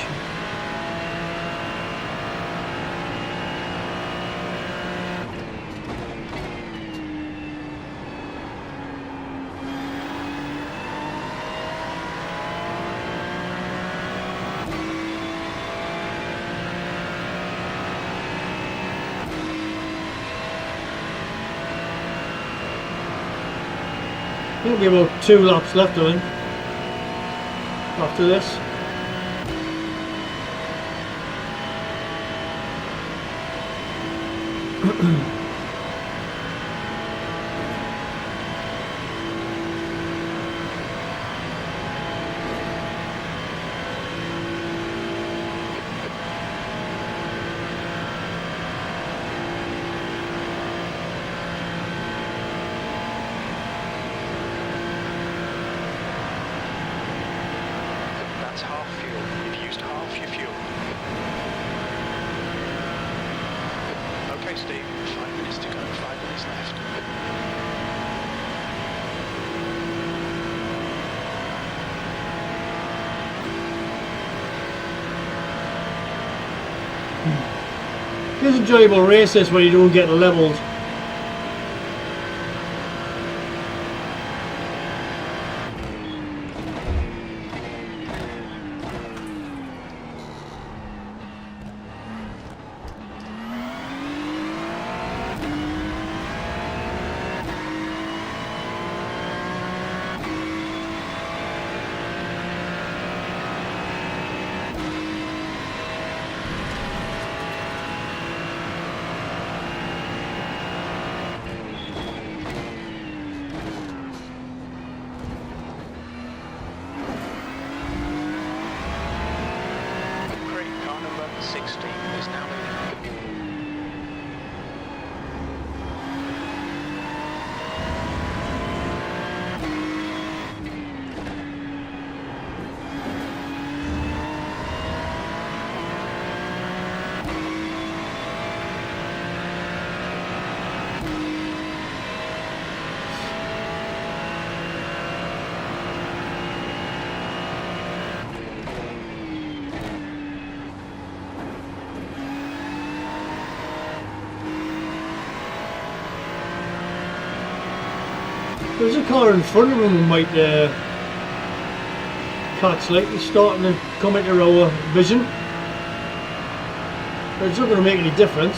I think we've about 2 laps left, I think, after this. That's half fuel. You've used half your fuel. Okay, Steve. 5 minutes to go. 5 minutes left. It's an enjoyable race this when you don't get levelled. Great. Car number 16 is now leading. There's a car in front of him who might catch light. He's starting to come into our vision. But it's not going to make any difference.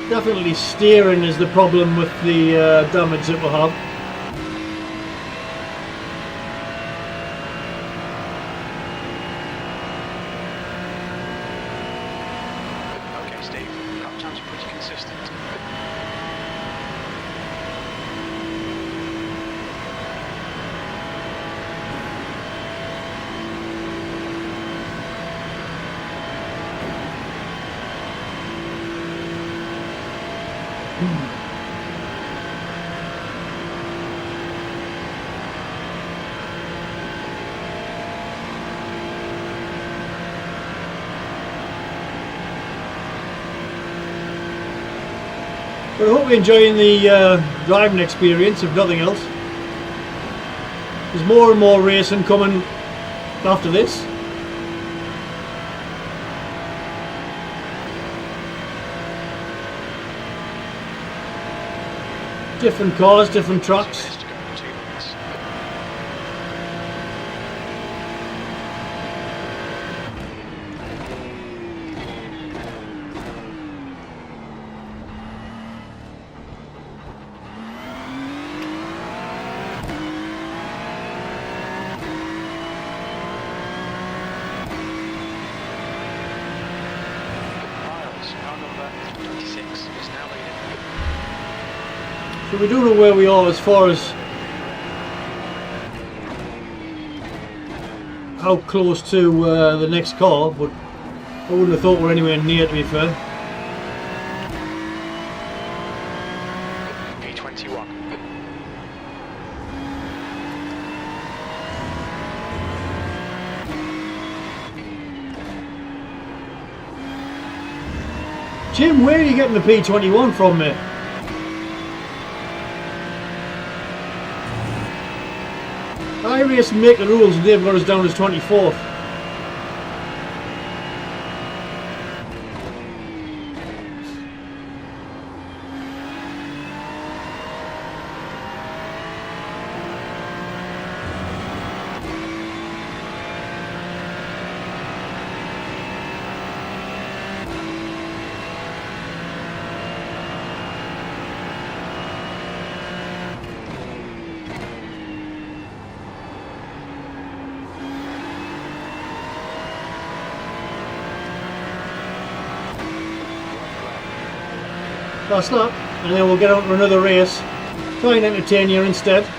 Definitely steering is the problem with the damage that we have. Okay, Steve. Lap times are pretty consistent. But I hope you're enjoying the driving experience, if nothing else. There's more and more racing coming after this. Different cars, different 2 tracks. minutes to go. 2 minutes. Miles. Car number 26 is now leading. So we don't know where we are as far as how close to the next car, but I wouldn't have thought we're anywhere near, to be fair. P21. Jim, where are you getting the P21 from, mate? I race and make the rules and they've got us down as 24th. Last lap, and then we'll get on to another race. Try and entertain you instead. P22,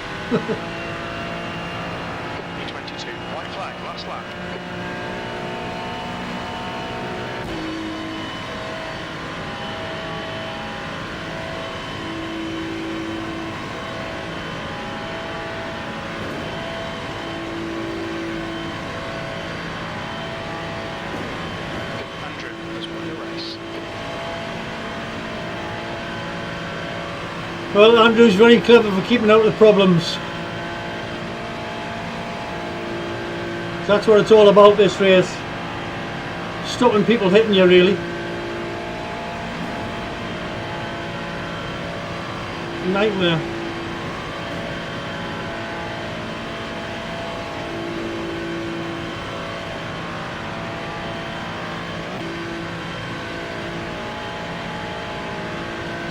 white flag, last lap. Andrew has won the race. Well, Andrew's very clever for keeping out of the problems. That's what it's all about, this race. Stopping people hitting you, really. Nightmare.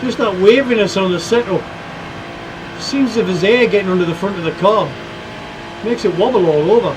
Just that waviness on the setup. Seems as if there's air getting under the front of the car. Makes it wobble all over.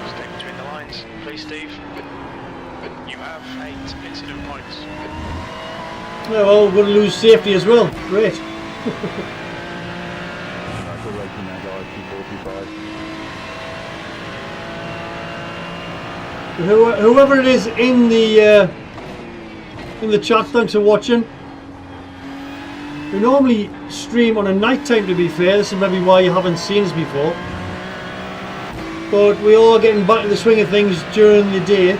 Stay between the lines, please, Steve. You have 8 incident points. Yeah, well, we're going to lose safety as well. Great. That's a racing now, guys, 245. Whoever it is in the chat, thanks for watching. We normally stream on a night time, to be fair. This is maybe why you haven't seen us before. But we are getting back to the swing of things during the day.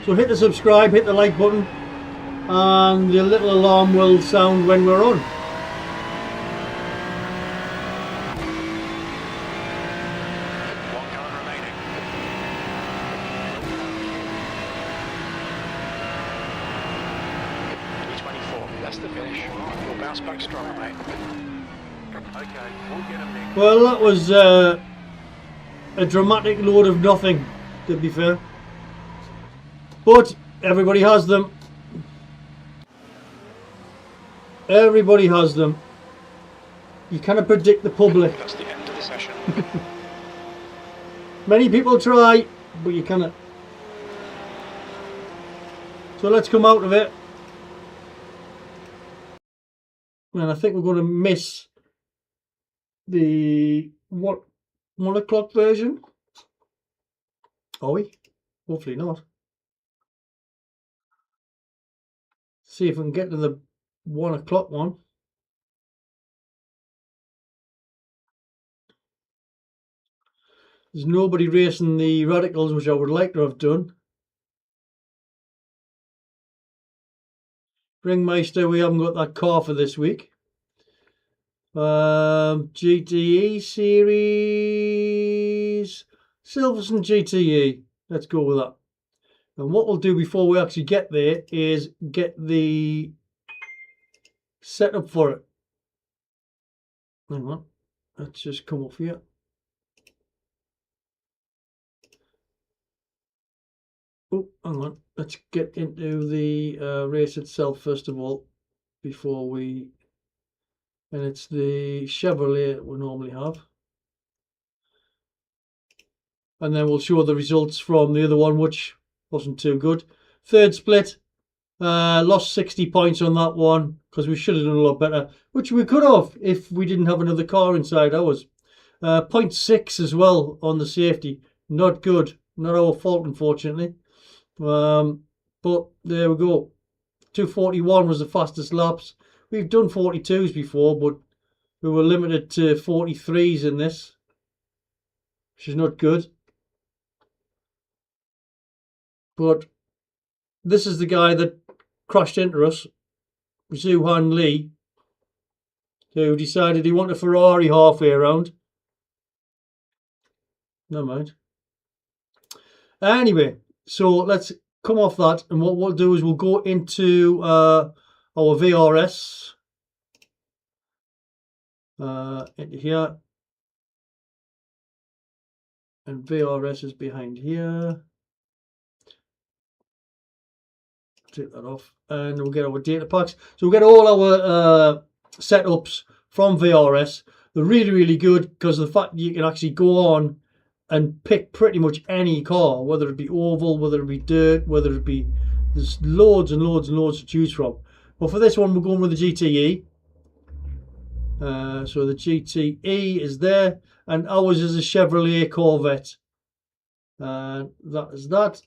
So hit the subscribe, hit the like button, and the little alarm will sound when we're on. One gallon remaining. P24, that's the finish. You'll bounce back strong, mate. Okay, we'll get him next. Well, that was a dramatic load of nothing, to be fair. But everybody has them. Everybody has them. You cannot predict the public. That's the end of the session. Many people try, but you cannot. So let's come out of it. And I think we're going to miss the 1 o'clock version. Are we? Hopefully not. See if we can get to the 1 o'clock one. There's nobody racing the radicals, which I would like to have done. Ringmeister, we haven't got that car for this week. GTE series, Silverstone GTE. Let's go with that. And what we'll do before we actually get there is get the setup for it. Hang on. let's just come off here. Oh, hang on. Let's get into the race itself first of all, before we. And it's the Chevrolet we normally have. And then we'll show the results from the other one, which wasn't too good. Third split. Lost 60 points on that one because we should have done a lot better, which we could have if we didn't have another car inside ours. 0.6 as well on the safety. Not good. Not our fault, unfortunately. But there we go. 241 was the fastest laps. We've done 42s before, but we were limited to 43s in this, which is not good. But this is the guy that crashed into us, Zuhan Lee, who decided he wanted a Ferrari halfway around. Never mind. Anyway, so let's come off that, and what we'll do is we'll go into our VRS into here, and VRS is behind here. Take that off, and we'll get our data packs. So we'll get all our setups from VRS. They're really, really good because of the fact that you can actually go on and pick pretty much any car, whether it be oval, whether it be dirt, whether it be, there's loads and loads and loads to choose from. But for this one, we're going with the GTE. So the GTE is there, and ours is a Chevrolet Corvette. That is that.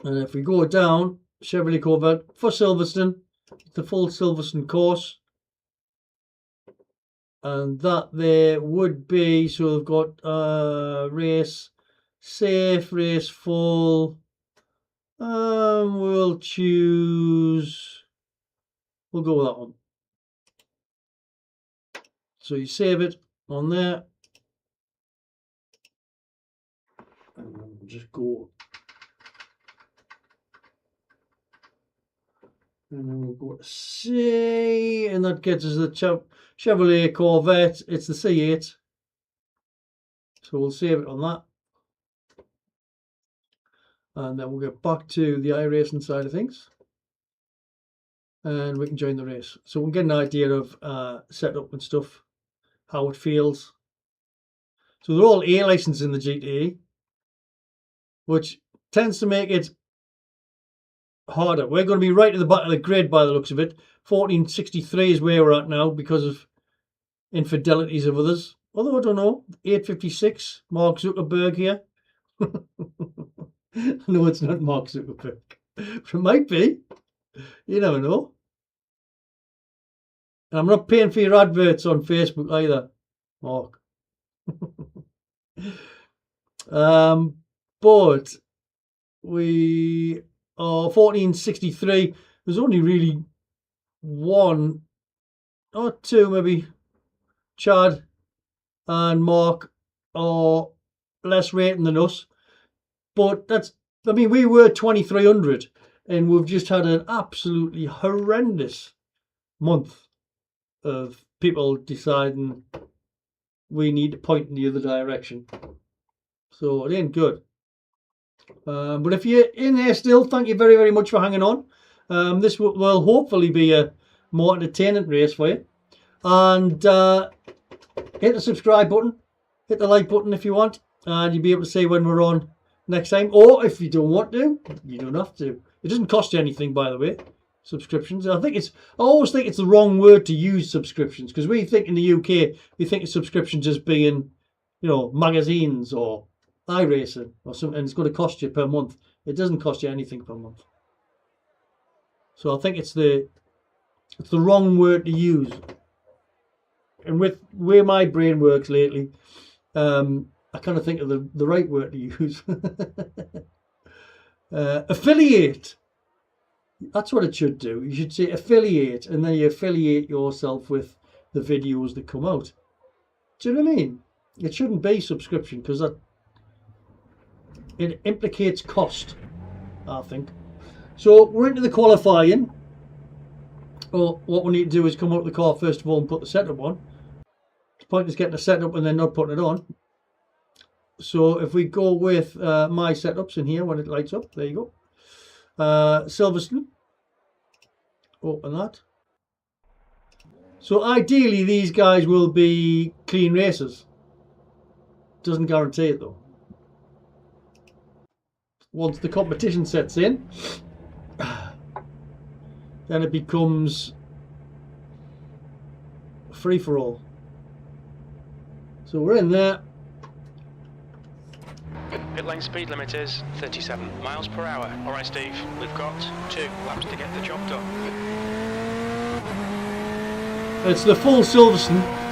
And if we go down, Chevrolet Corvette for Silverstone, the full Silverstone course. And that there would be, so we've got race safe, race full. We'll choose, we'll go with that one. So you save it on there. And then we'll just go. And then we'll go to C, and that gets us the Chevrolet Corvette. It's the C8. So we'll save it on that. And then we'll get back to the iRacing side of things. And we can join the race. So we'll get an idea of setup and stuff, how it feels. So they're all A license in the GTE, which tends to make it harder. We're going to be right at the back of the grid by the looks of it. 1463 is where we're at now because of infidelities of others. Although I don't know, 856, Mark Zuckerberg here. No, it's not Mark Zuckerberg. But it might be. You never know. And I'm not paying for your adverts on Facebook either, Mark. But we are 1463. There's only really one or two, maybe. Chad and Mark are less rating than us. But that's, I mean, we were 2300 and we've just had an absolutely horrendous month of people deciding we need to point in the other direction. So it ain't good. But if you're in there still, thank you very, very much for hanging on. This will hopefully be a more entertaining race for you. And hit the subscribe button, hit the like button if you want, and you'll be able to see when we're on next time. Or if you don't want to, you don't have to. It doesn't cost you anything, by the way. Subscriptions. I always think it's the wrong word to use, subscriptions, because we think in the UK, we think of subscriptions as being, you know, magazines or iRacing or something, and it's going to cost you per month. It doesn't cost you anything per month. So I think it's the wrong word to use. And with where my brain works lately, I kind of think of the right word to use. Affiliate. That's what it should do. You should say affiliate, and then you affiliate yourself with the videos that come out. Do you know what I mean? It shouldn't be subscription, because it implicates cost, I think. So we're into the qualifying. Well, what we need to do is come out of the car first of all and put the setup on. point is getting a setup and then not putting it on. So if we go with my setups in here when it lights up, there you go. Silverstone. Open that. So ideally these guys will be clean races. Doesn't guarantee it though. Once the competition sets in, then it becomes free for all. So we're in there. Pit lane speed limit is 37 miles per hour. All right, Steve, we've got 2 laps to get the job done. It's the full Silverstone.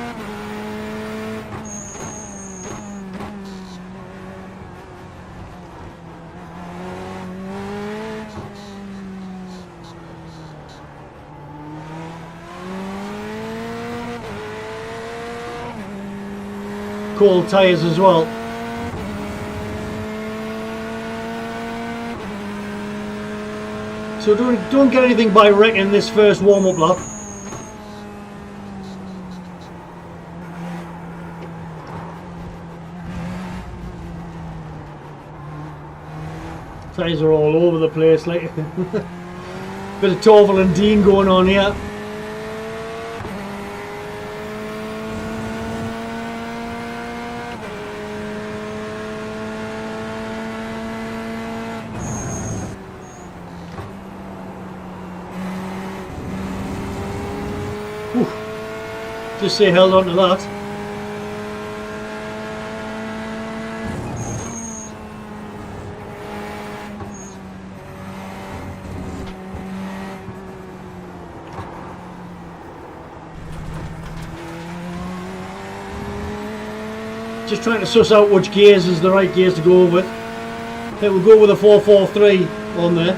Cold tyres as well. So don't get anything by wrecking this first warm-up lap. Tyres are all over the place, like bit of Torval and Dean going on here. Just say held on to that. Just trying to suss out which gears is the right gears to go with. I think we'll go with a 443 on there.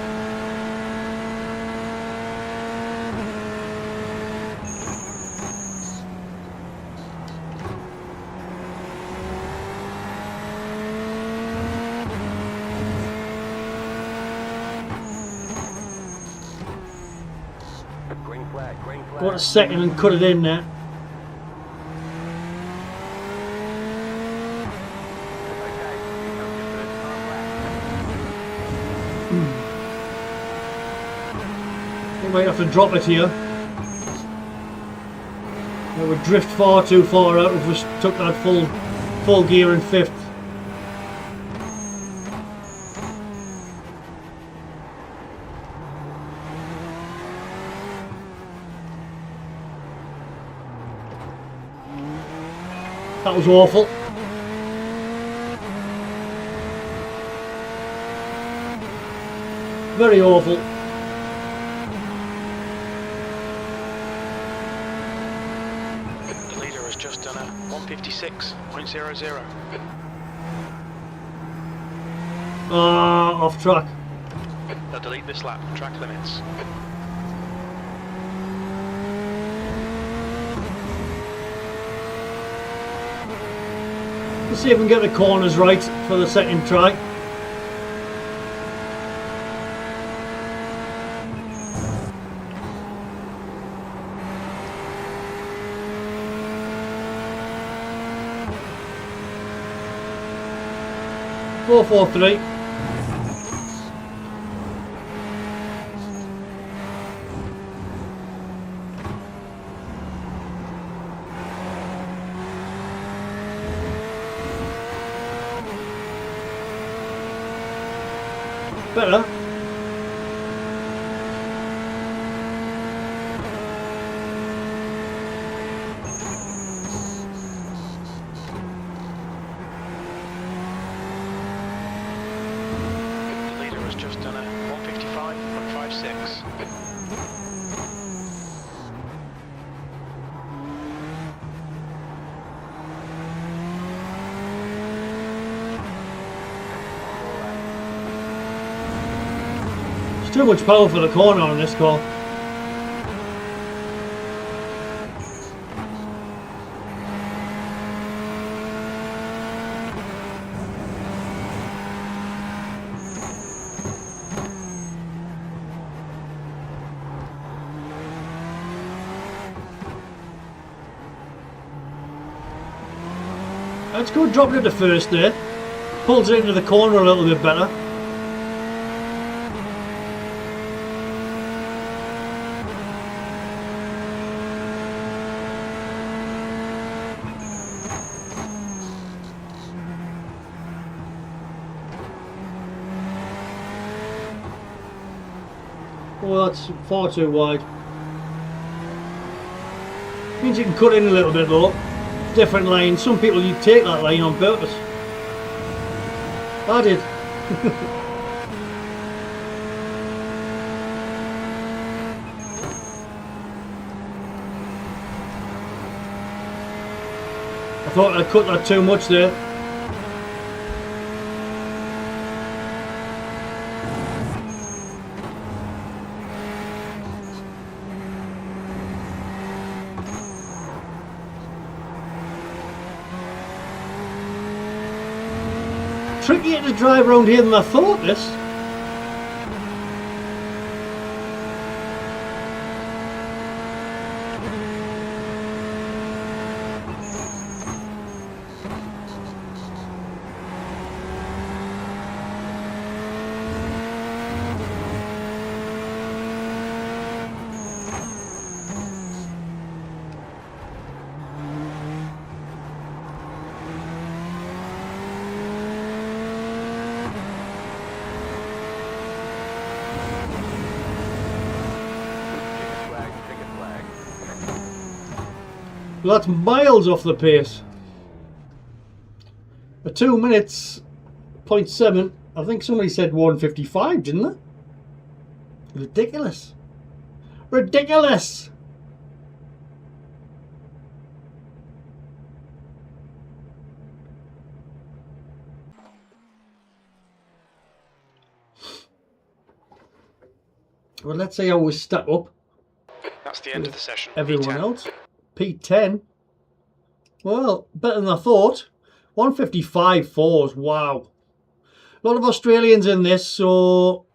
Green flag, green flag. Got a second and cut it in there. Okay, here comes your first time lap. We might have to drop it here. It would drift far too far out if we took that full gear in fifth. That was awful. Very awful. The leader has just done a 156.00. Off track. They'll delete this lap. Track limits. Let's see if we can get the corners right for the second try. Four, 4, 3. Better. The leader has just done a 155.56. There's too much power for the corner on this car. Let's go drop it into first there. Pulls it into the corner a little bit better. Oh, that's far too wide. Means you can cut in a little bit though. Different lane. Some people, you take that lane on purpose. I did. I thought I cut that too much there. Trickier to drive around here than I thought this. Well, that's miles off the pace. A 2 minutes, 0.7. I think somebody said 1:55, didn't they? Ridiculous. Ridiculous. Well, let's see how we stack up. That's the end of the session. Everyone P10. else. P10. Well, better than I thought. 155 fours. Wow. A lot of Australians in this, so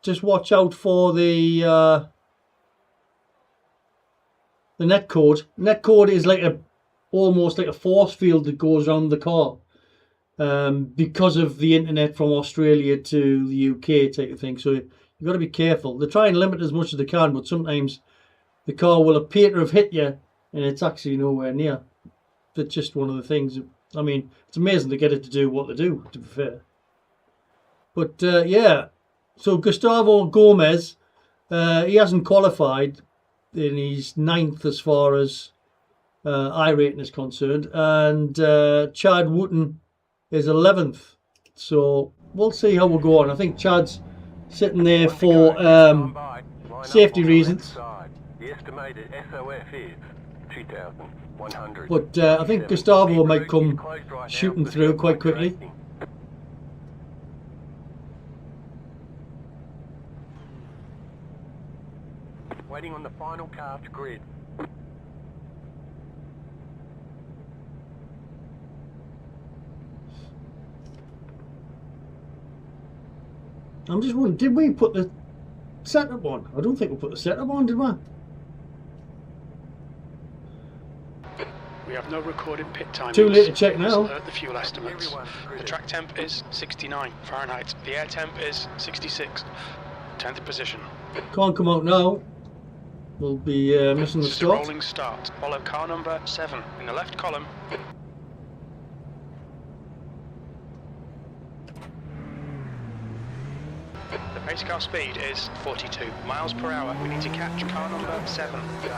just watch out for the net code. Net code is like almost like a force field that goes around the car. Because of the internet from Australia to the UK type of thing. So you've got to be careful. They try and limit as much as they can, but sometimes the car will appear to have hit you and it's actually nowhere near. That's just one of the things. I mean, it's amazing to get it to do what they do, to be fair. But yeah, so Gustavo Gomez, he hasn't qualified, and he's 9th as far as I-rating is concerned, and Chad Wooten is 11th. So we'll see how we'll go on. I think Chad's sitting there for safety reasons. The estimated SOF is 2,100. But I think Gustavo might come shooting through quite quickly. Waiting on the final cast grid. I'm just wondering, did we put the setup on? I don't think we put the setup on, did we? We have no recorded pit timings. Too late to check now. Alert the fuel estimates. The track temp is 69 Fahrenheit. The air temp is 66. 10th position. Can't come out now. We'll be missing the This is a start. rolling start. Follow car number 7 in the left column. The pace car speed is 42 miles per hour. We need to catch car number 7. Get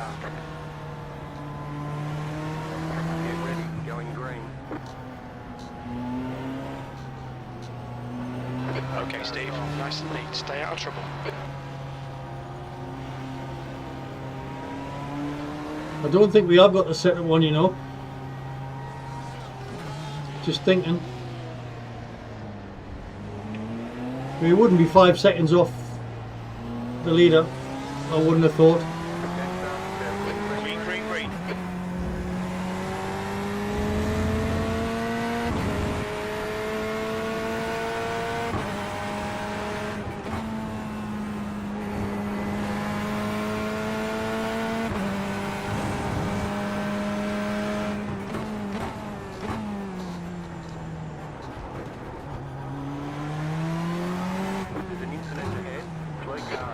ready, going green. Okay, Steve. Nice and neat. Stay out of trouble. I don't think we have got the setup one, you know. Just thinking. We wouldn't be 5 seconds off the leader, I wouldn't have thought. Green, green, green.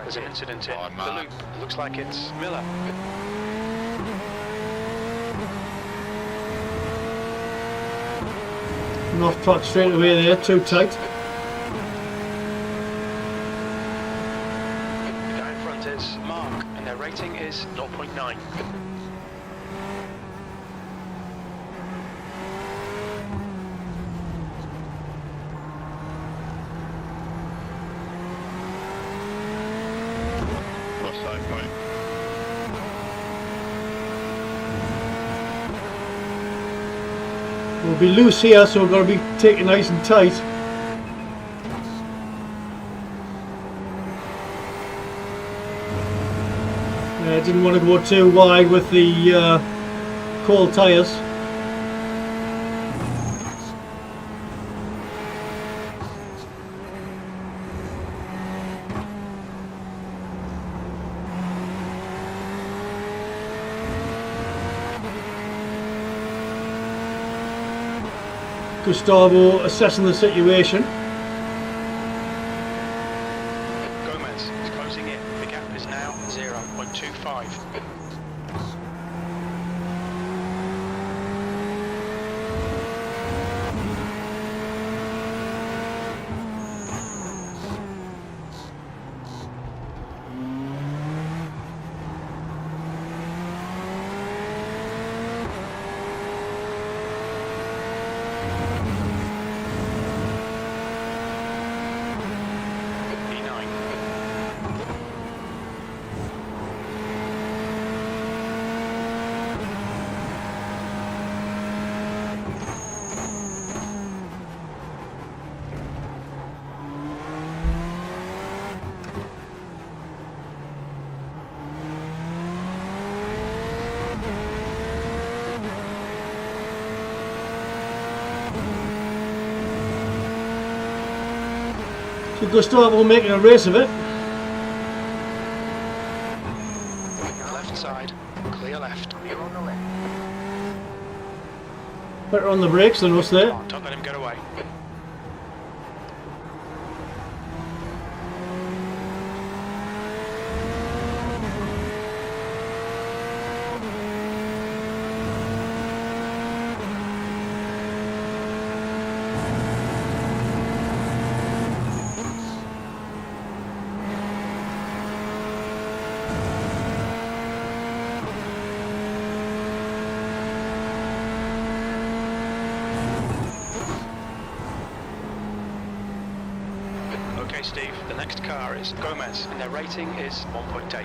There's an incident in Oh, the Mark. loop. Looks like it's Miller. And off track straight away there, too tight. The guy in front is Mark, and their rating is 0.9. Cross safe, mate. We'll be loose here, so we've got to be taken nice and tight. Didn't want to go too wide with the cold tyres. Gustavo assessing the situation. Gomez is closing in. The gap is now 0.25. So Gustavo making a race of it. Left side, clear left. You're on the left. Better on the brakes than us there. Don't let him get away. Okay, Steve, the next car is Gomez, and their rating is 1.8. The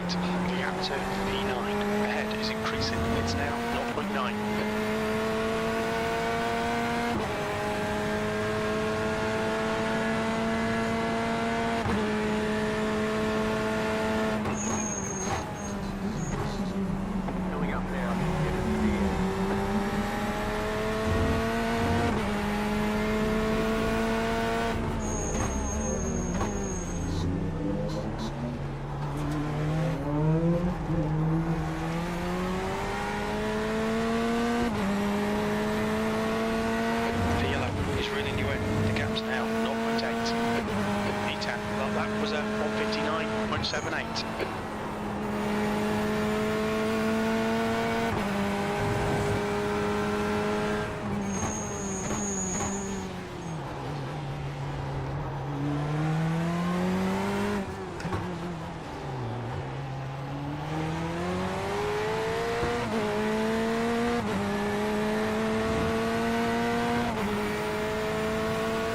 gap to P9 ahead is increasing. It's now 0.9. Coming up now. Get into the end. The yellow is reeling you in. The gap's now 0.8. P10, well, that was a 159.78.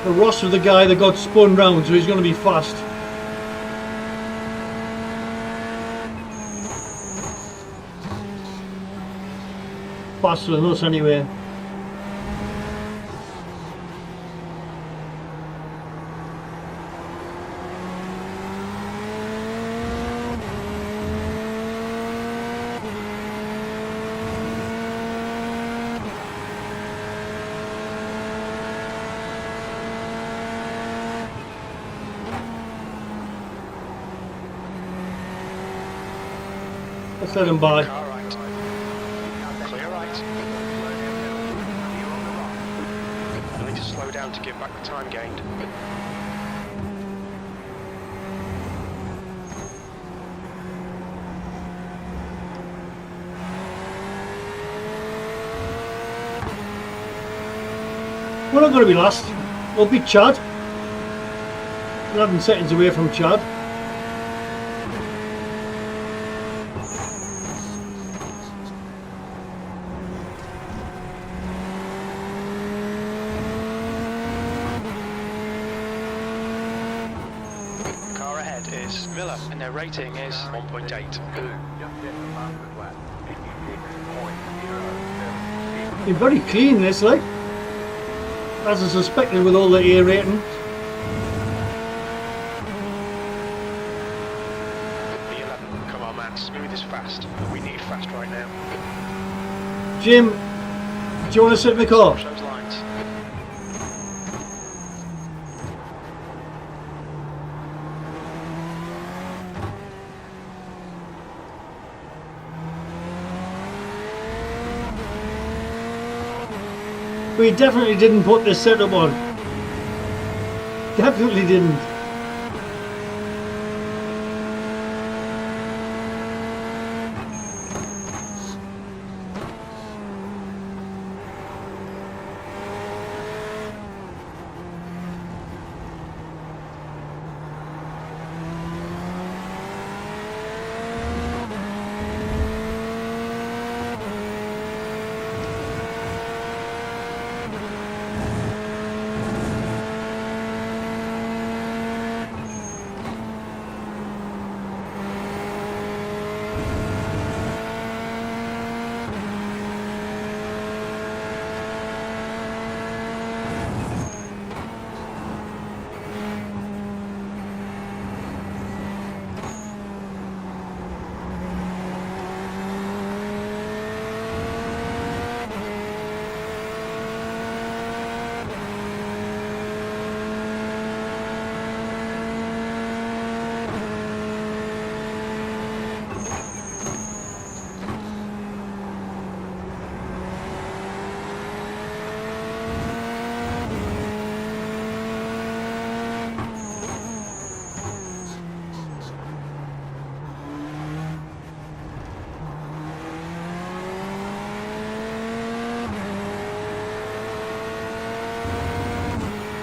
The Ross was the guy that got spun round, so he's going to be fast. Faster than us anyway. Let's let him by. Car right. Clear right. I need to slow down to give back the time gained. We're not going to be last. We'll beat Chad. 11 seconds away from Chad. Car ahead is Miller, and their rating is 1.8. Just get the fastest lap. 56.076. Been very clean this, like. As I suspected with all the air rating. The 11, come on man, smooth is fast. We need fast right now. Jim, do you want to sit in the car? Watch those lines. We definitely didn't put this setup on. Definitely didn't.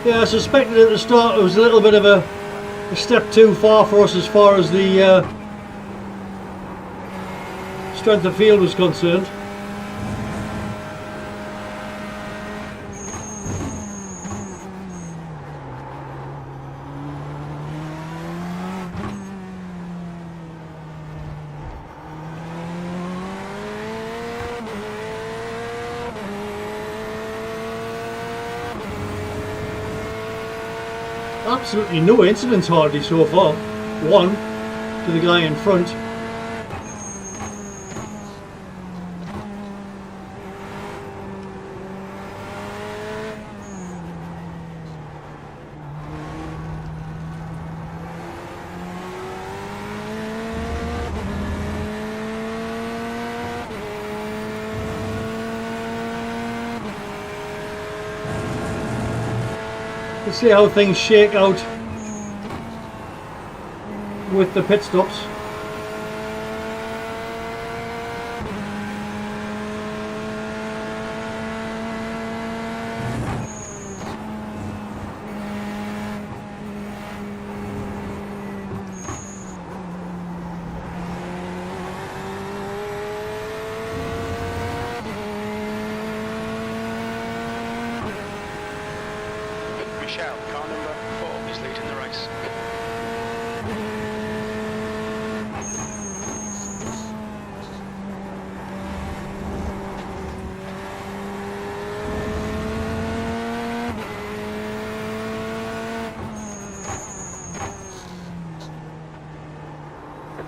Yeah, I suspected at the start it was a little bit of a step too far for us as far as the strength of field was concerned. Absolutely no incidents hardly so far. One to the guy in front. Let's see how things shake out with the pit stops. Michelle, car number 4 is leading the race.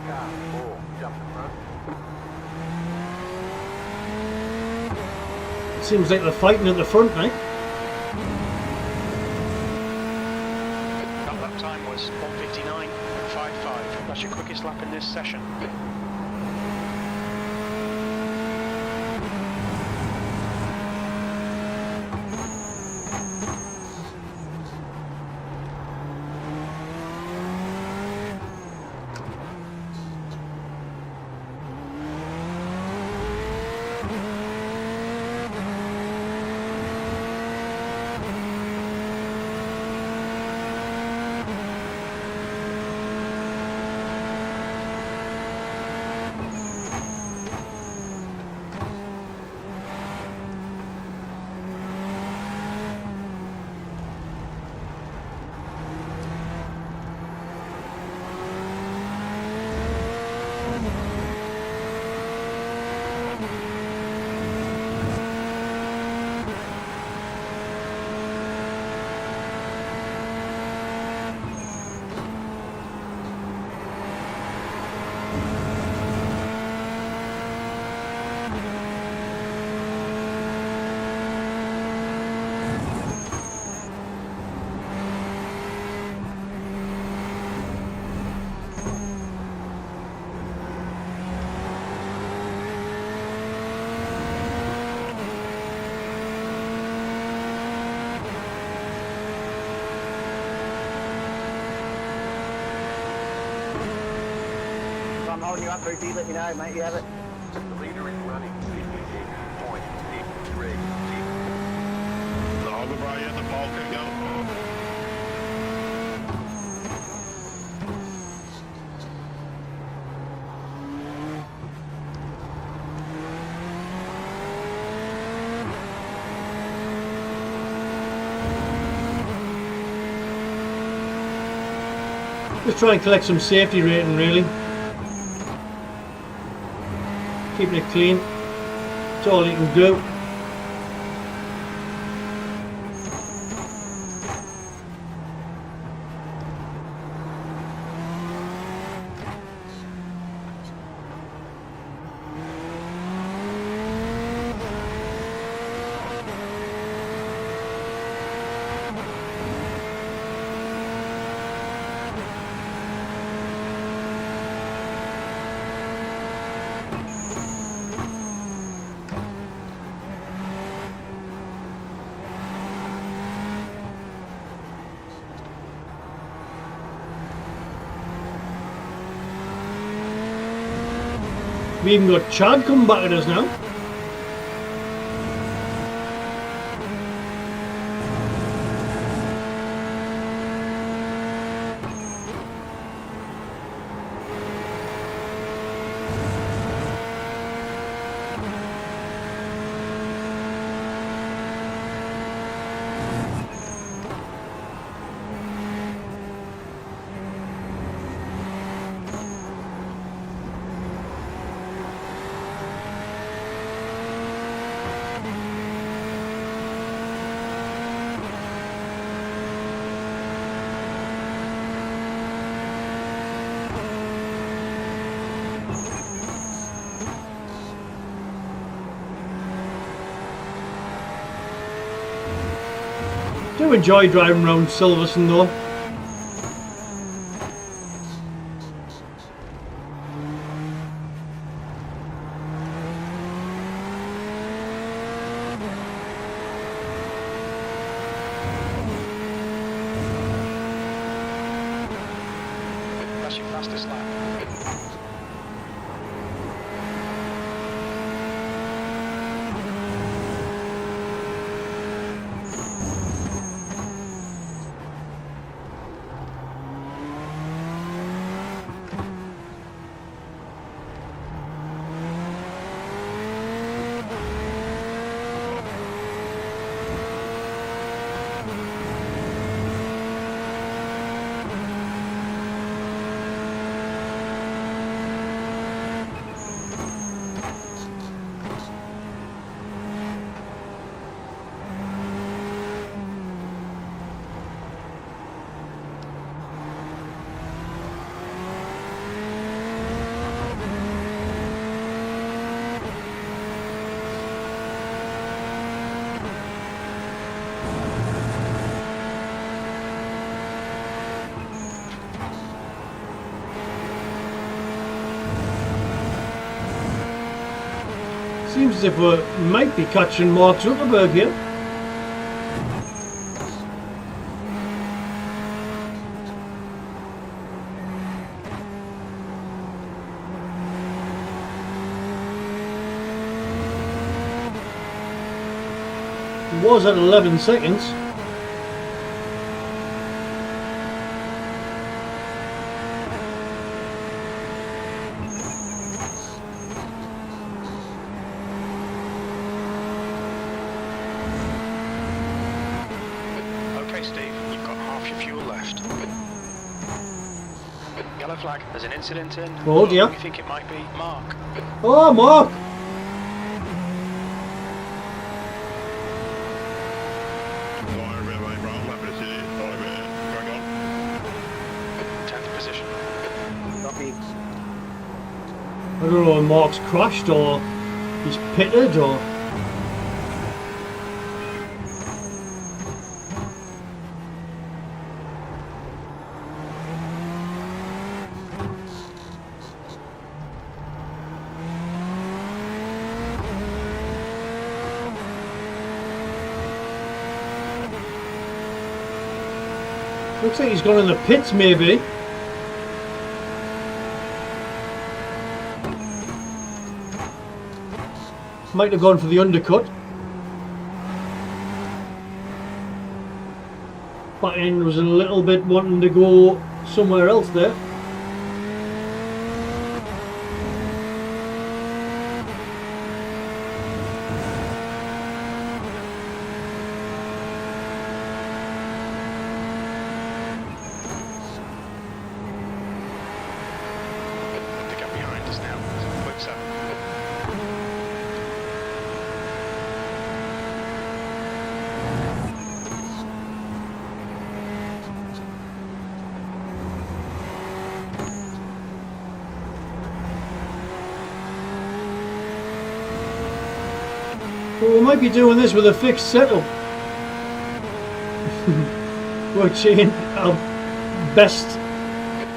Car 4, jump in front. It seems like they're fighting at the front, mate. That lap time was 1:59.55. That's your quickest lap in this session. holding you up, Ruthie. Let me know, mate. You have it. The leader is running 56.636. The hogger bro, you have the pole, keep going. Just try and collect some safety rating, really. Keeping it clean. That's all you can do. We even got Chad coming back at us now. Do enjoy driving around Silverstone though. That's your fastest lap. Seems as if we might be catching Mark Zuckerberg here. He was at 11 seconds. Okay, Steve, you've got half your fuel left. Yellow flag, there's an incident in. Oh dear. We think it might be Mark. Oh, Mark! Sorry, mate, bro. I'm happy to see you. Sorry, man. Crack on. 10th position. Copy. I don't know if Mark's crashed or he's pitted or... Looks like he's gone in the pits maybe. Might have gone for the undercut. Back end was a little bit wanting to go somewhere else there. The gap behind us now. Mixup. Well, we might be doing this with a fixed setup. Which ain't our best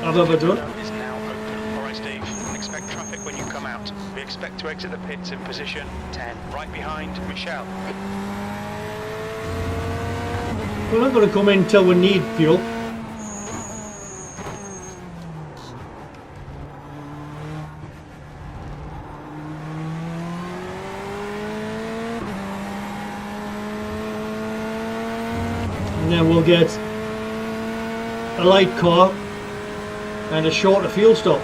I've ever done. Is now open. All right, Steve. Expect traffic when you come out. We expect to exit the pits in position 10, right behind Michelle. We're not going to come in until we need fuel. And then we'll get a light car and a shorter fuel stop.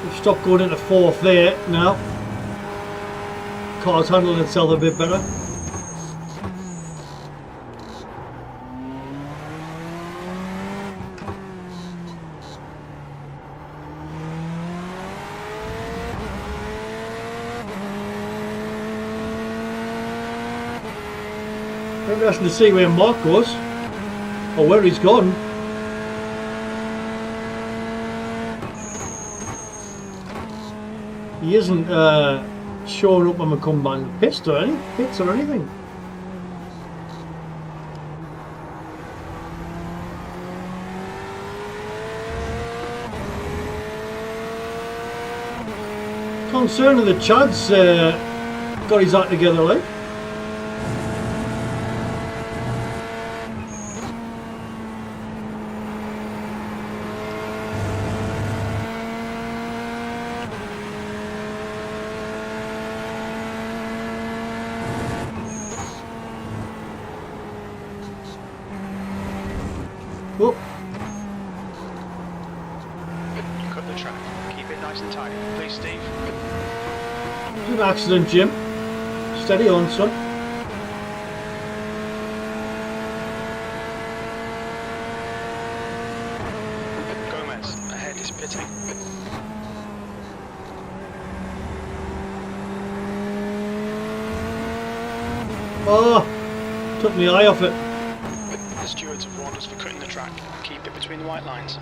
We've stopped going into fourth there now. Car's handling itself a bit better. Interesting to see where Mark goes, or where he's gone. He isn't showing up when we come back pits or anything. Concerning the Chad's got his act together, like. Oh, You cut the track. Keep it nice and tight. Please, Steve. it's an accident, Jim. Steady on, son. Gomez, ahead is pitting. Oh, took my eye off it. The stewards have warned us for cutting the track. Keep it between the white lines.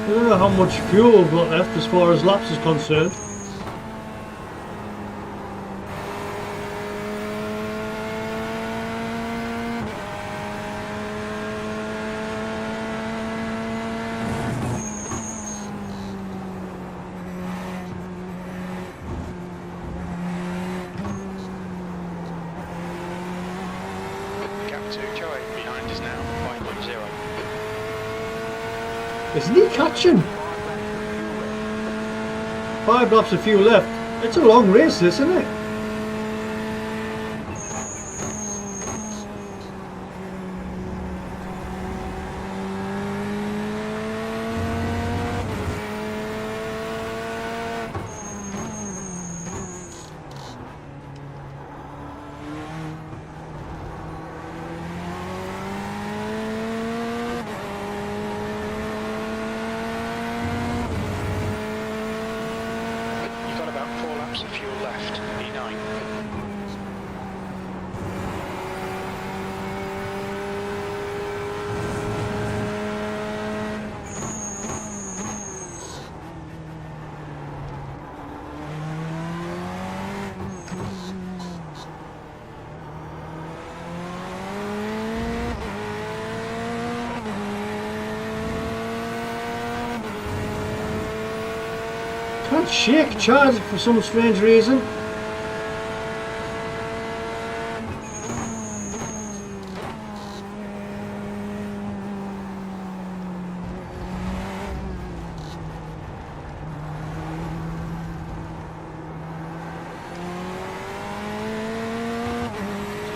I don't know how much fuel we've got left as far as laps is concerned. Gap 2, Joey, behind us now, 5.0. Isn't he catching? 5 laps of fuel left. It's a long race, this, isn't it? Can't shake Chad for some strange reason.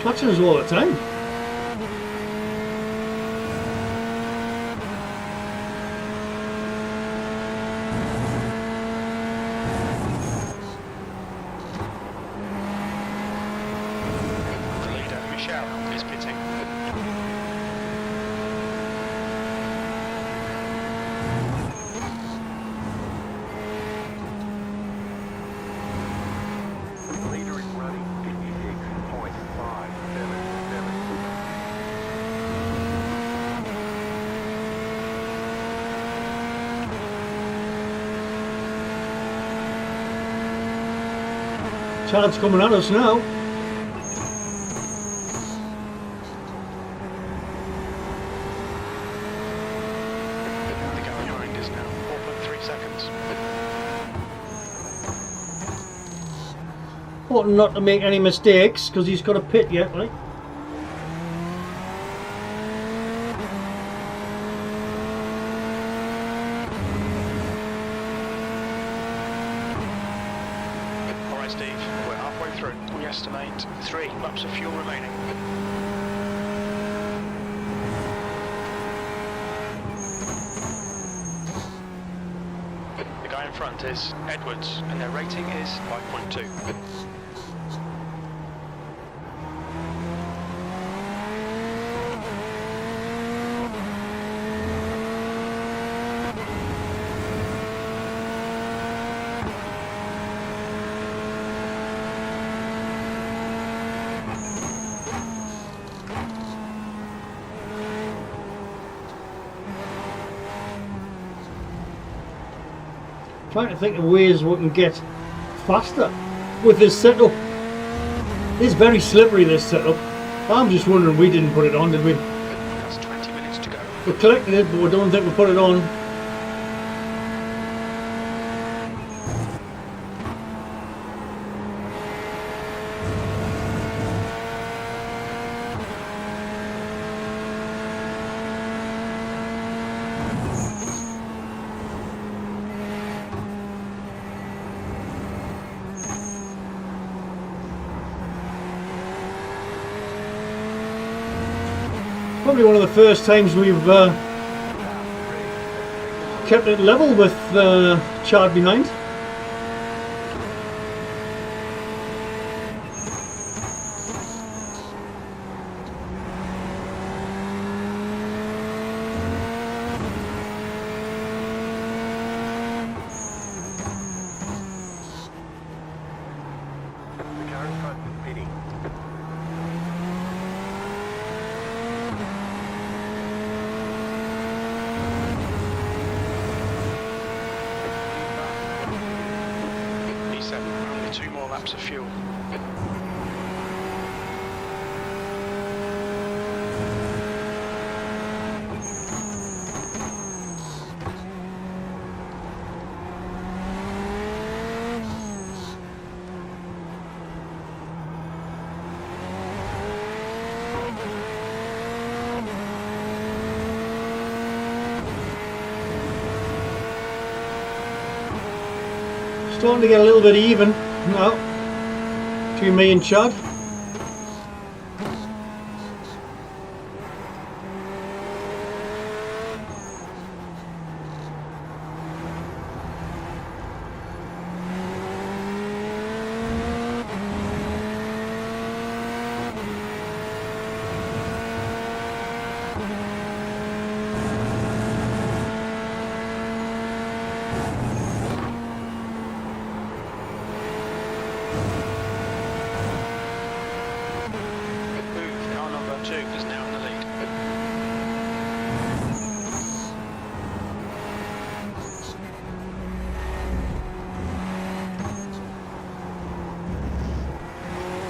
Clutching us all the time. The leader, Michelle, is pitting. Leader is running 56.577. Chad's coming at us now. The gap behind is now 4.3 seconds. Ought not to make any mistakes because he's got a pit yet, right? Alright Steve, we're halfway through. We estimate 3 laps of fuel remaining. The guy in front is Edwards, and their rating is 5.2. Trying to think of ways we can get faster with this setup. It's very slippery, this setup. I'm just wondering we didn't put it on, did we? That's 20 minutes to go. We collected it, but we don't think we put it on. Probably one of the first times we've kept it level with Chad behind. The car in front is pitting. P7, only 2 more laps of fuel. Starting to get a little bit even now between me and Chad. Move, car number 2 is now in the lead.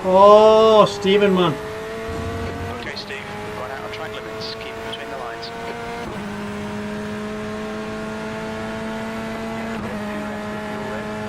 Oh, Stephen, man. Okay Steve, we've gone out of track limits. Keep it between the lines. Yeah, 2 laps of fuel left.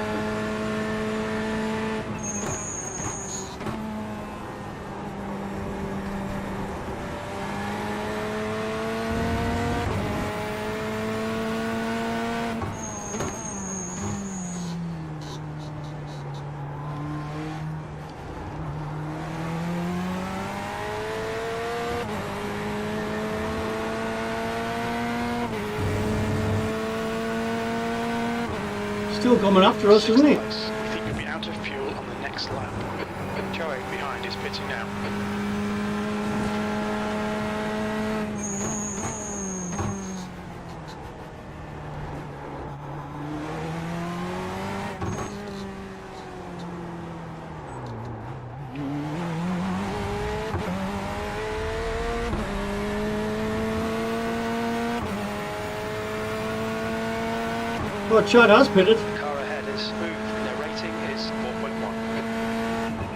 Still coming after us, isn't he? We think you'll be out of fuel on the next lap. Joe behind is pitting now. Well, Chad has pitted. The car ahead is smooth. Their rating is 4.1.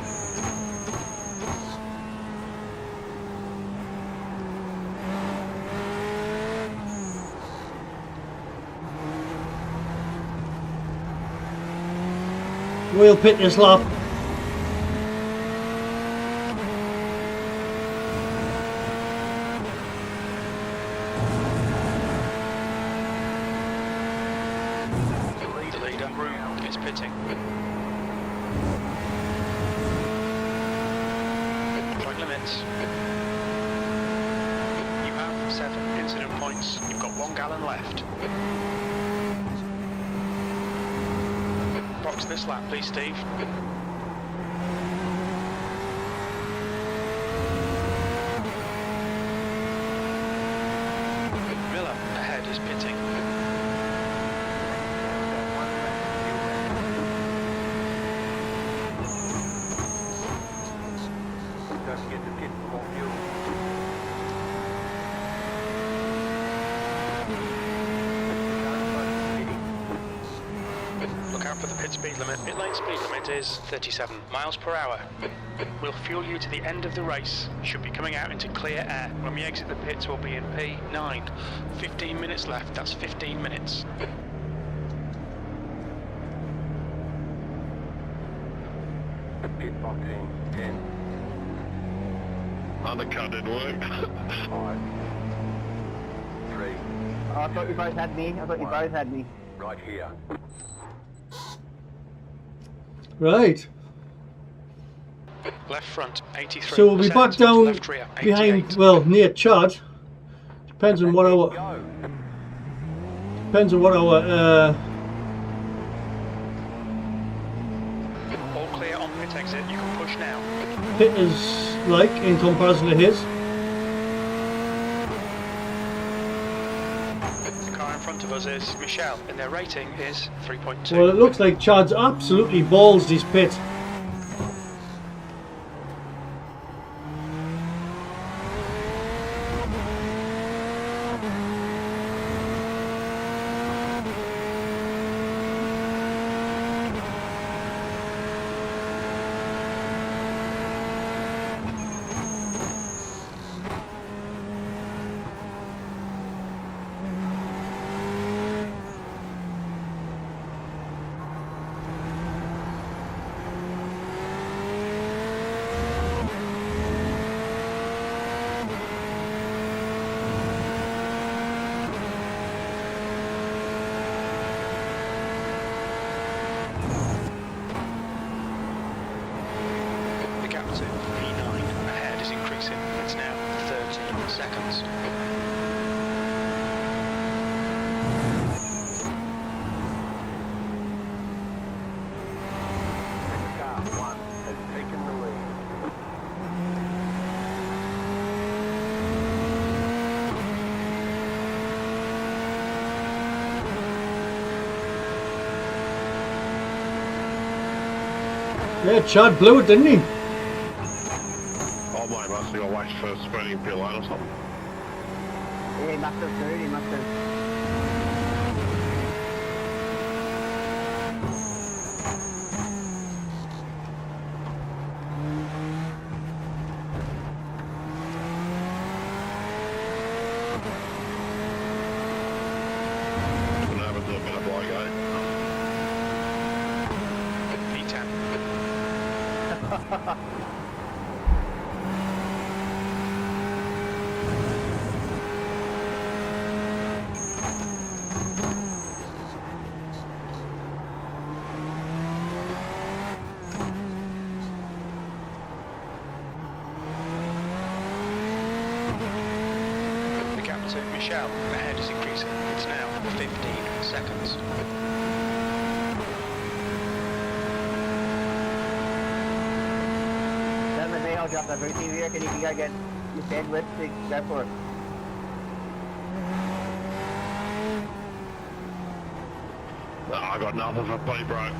We'll pit this lap. The leader is pitting. Point limits. You have 7 incident points. You've got 1 gallon left. Box this lap, please, Steve. Miller ahead is pitting. Don't get the pit for more fuel. Look out for the pit speed limit. Pit lane speed limit is 37 miles per hour. We'll fuel you to the end of the race. Should be coming out into clear air. When we exit the pits, we'll be in P9. 15 minutes left. That's 15 minutes. Pit boxing 10, Undercut didn't work. 5, 3, Oh, I thought you both had me. I thought you both had me. right here. Right. Left front, 83%. So we'll be back down Left rear, behind, 88. well, near Chad. Depends on what our, Go. depends on what our, All clear on pit exit. You can push now. pit is like in comparison to his. The car in front of us is Michelle, and their rating is 3.2. Well, it looks like Chad's absolutely balls his pit. The gap to P9 ahead is increasing. It's now 13 seconds. Car 1 has taken the lead. Yeah, Chad blew it, didn't he? Oh mate, must have got waxed for spreading pit lane or something. Yeah, he must have too. He must have. What happened to a bit of bloke, eh? P10. The gap to Michelle ahead is increasing. It's now 15 seconds. you off the boot. Do you reckon you can go get your bandwidth to go for it? No, I got nothing for Pete, bro.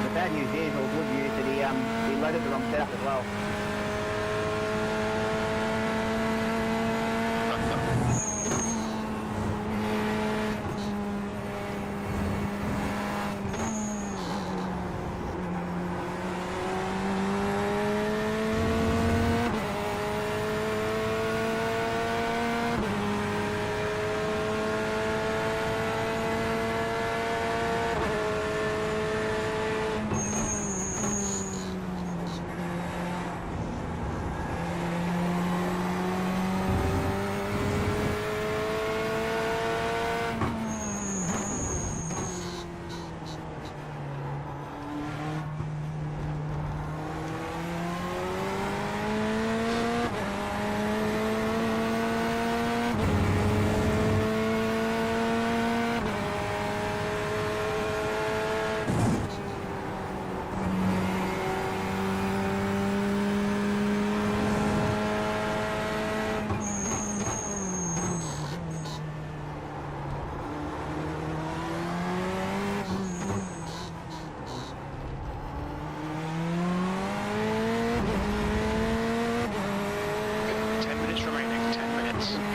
The bad news is, or good news, that he loaded the wrong setup as well.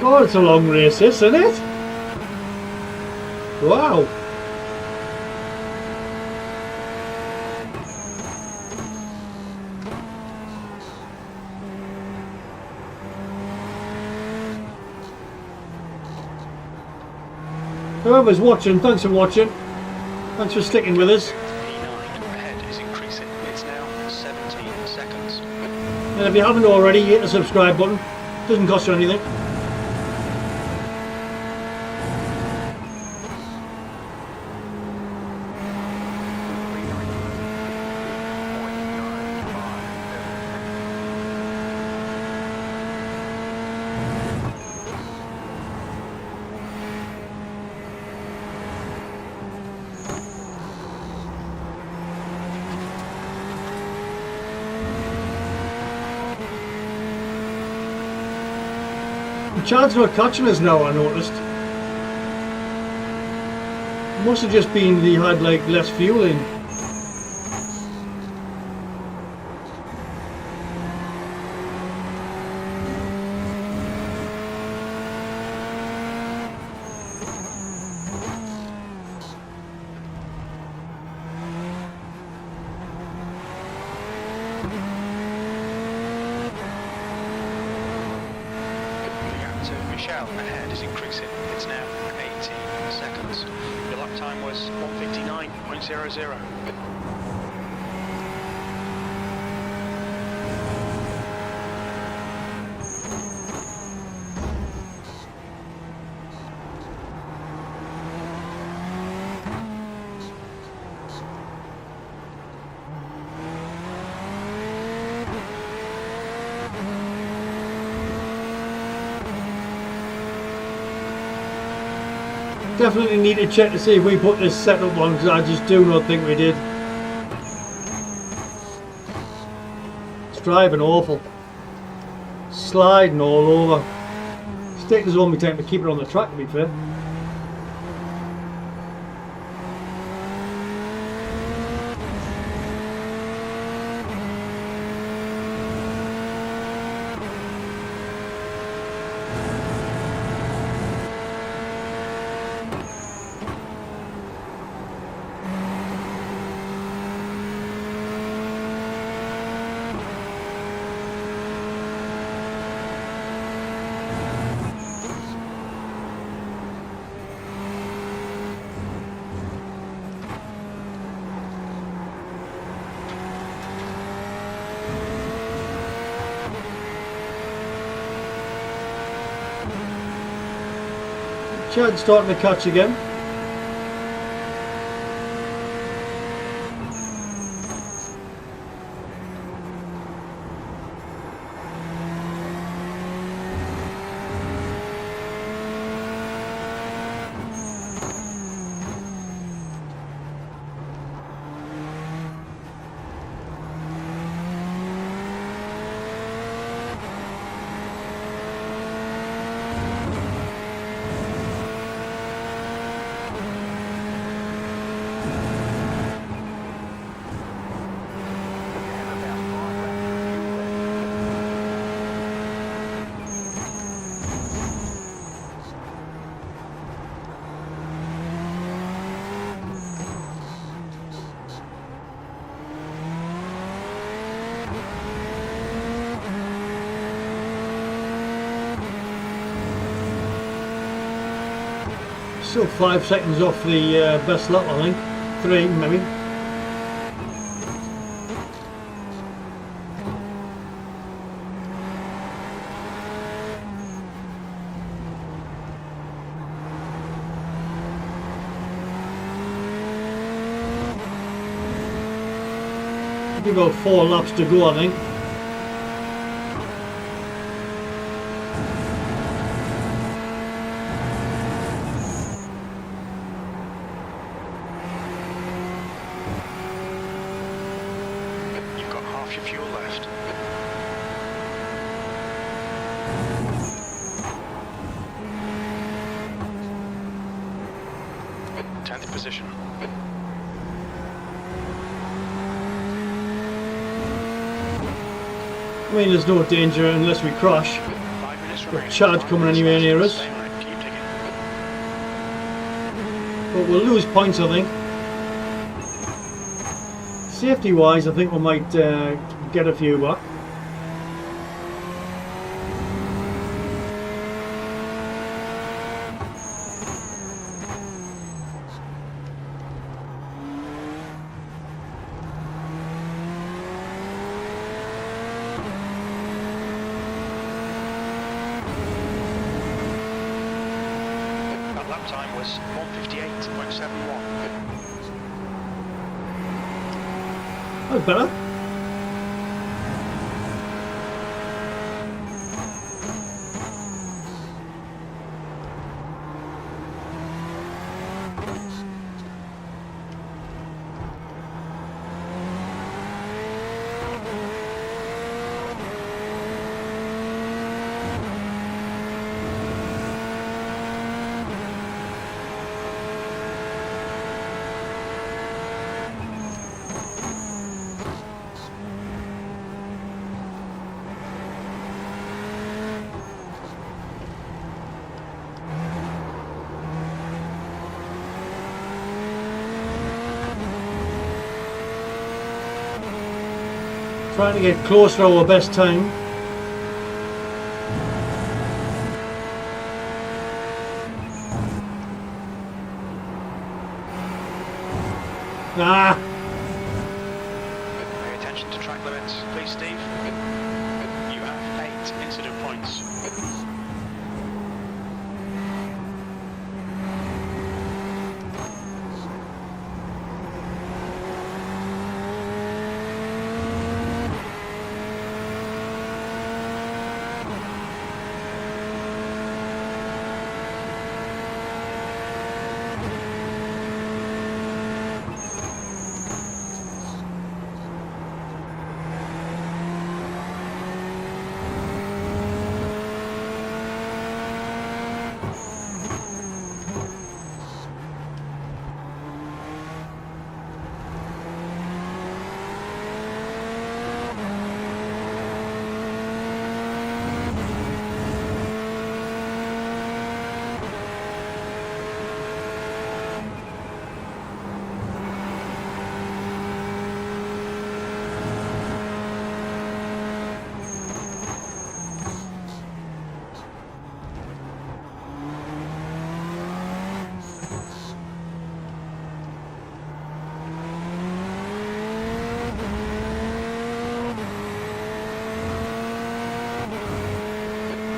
God, it's a long race, this, isn't it? Wow. Whoever's watching, thanks for watching. Thanks for sticking with us. P9 ahead is increasing. It's now 17 seconds. And if you haven't already, hit the subscribe button. Doesn't cost you anything. Chad's not catching us now, I noticed. Must have just been he had like less fuel in. Michelle ahead is increasing. It's now 18 seconds. Your lap time was 1:59.00. Definitely need to check to see if we put this setup on, because I just do not think we did. It's driving awful. Sliding all over. It's taking us all my time to keep it on the track, to be fair. Chad's starting to catch again. Still 5 seconds off the best lap, I think. 3 maybe. Maybe about 4 laps to go, I think. You've got half your fuel left. 10th position. I mean, there's no danger unless we crash. 5 minutes remaining. Chad coming anywhere near us. Stay on it. Keep digging. But we'll lose points, I think. Safety wise, I think we might get a few back. That lap time was 1:58.71. That's better. Trying to get close to our best time. Ah! Pay attention to track limits, please, Steve. You have 8 incident points.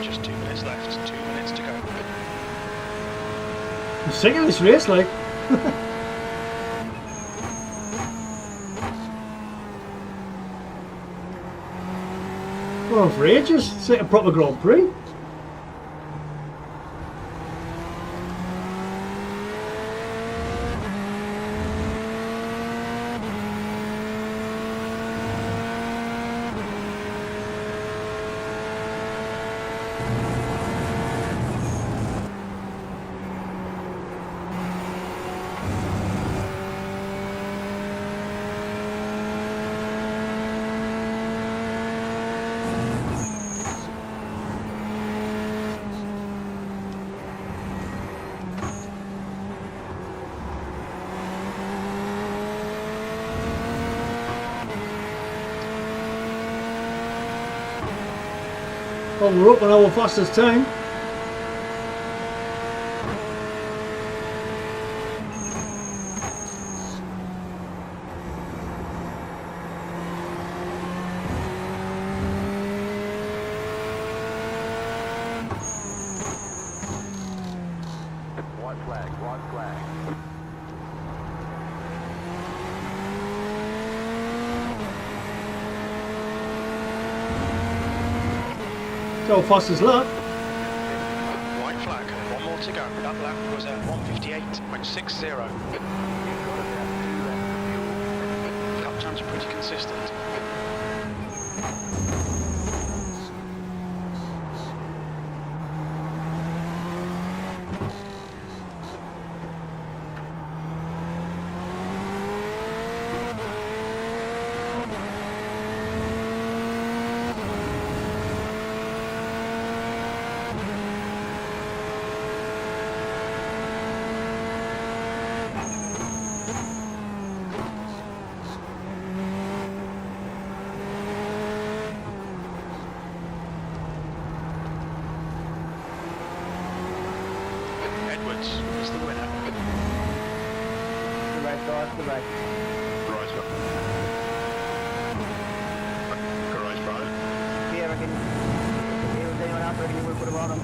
Just 2 minutes left, 2 minutes to go. I'm sick of this race, like. Well, for ages, it's like a proper Grand Prix. Well, we're up on our fastest time. flag, white flag. Go fastest lap. White flag, one more to go. That lap was at 158.60. You've got about 2 laps of fuel. Lap times are pretty consistent. Edwards is the winner. The right, guys, the right. Right, sir. Right, Brian. Yeah, I reckon. If anyone else reckon we'll put them on them.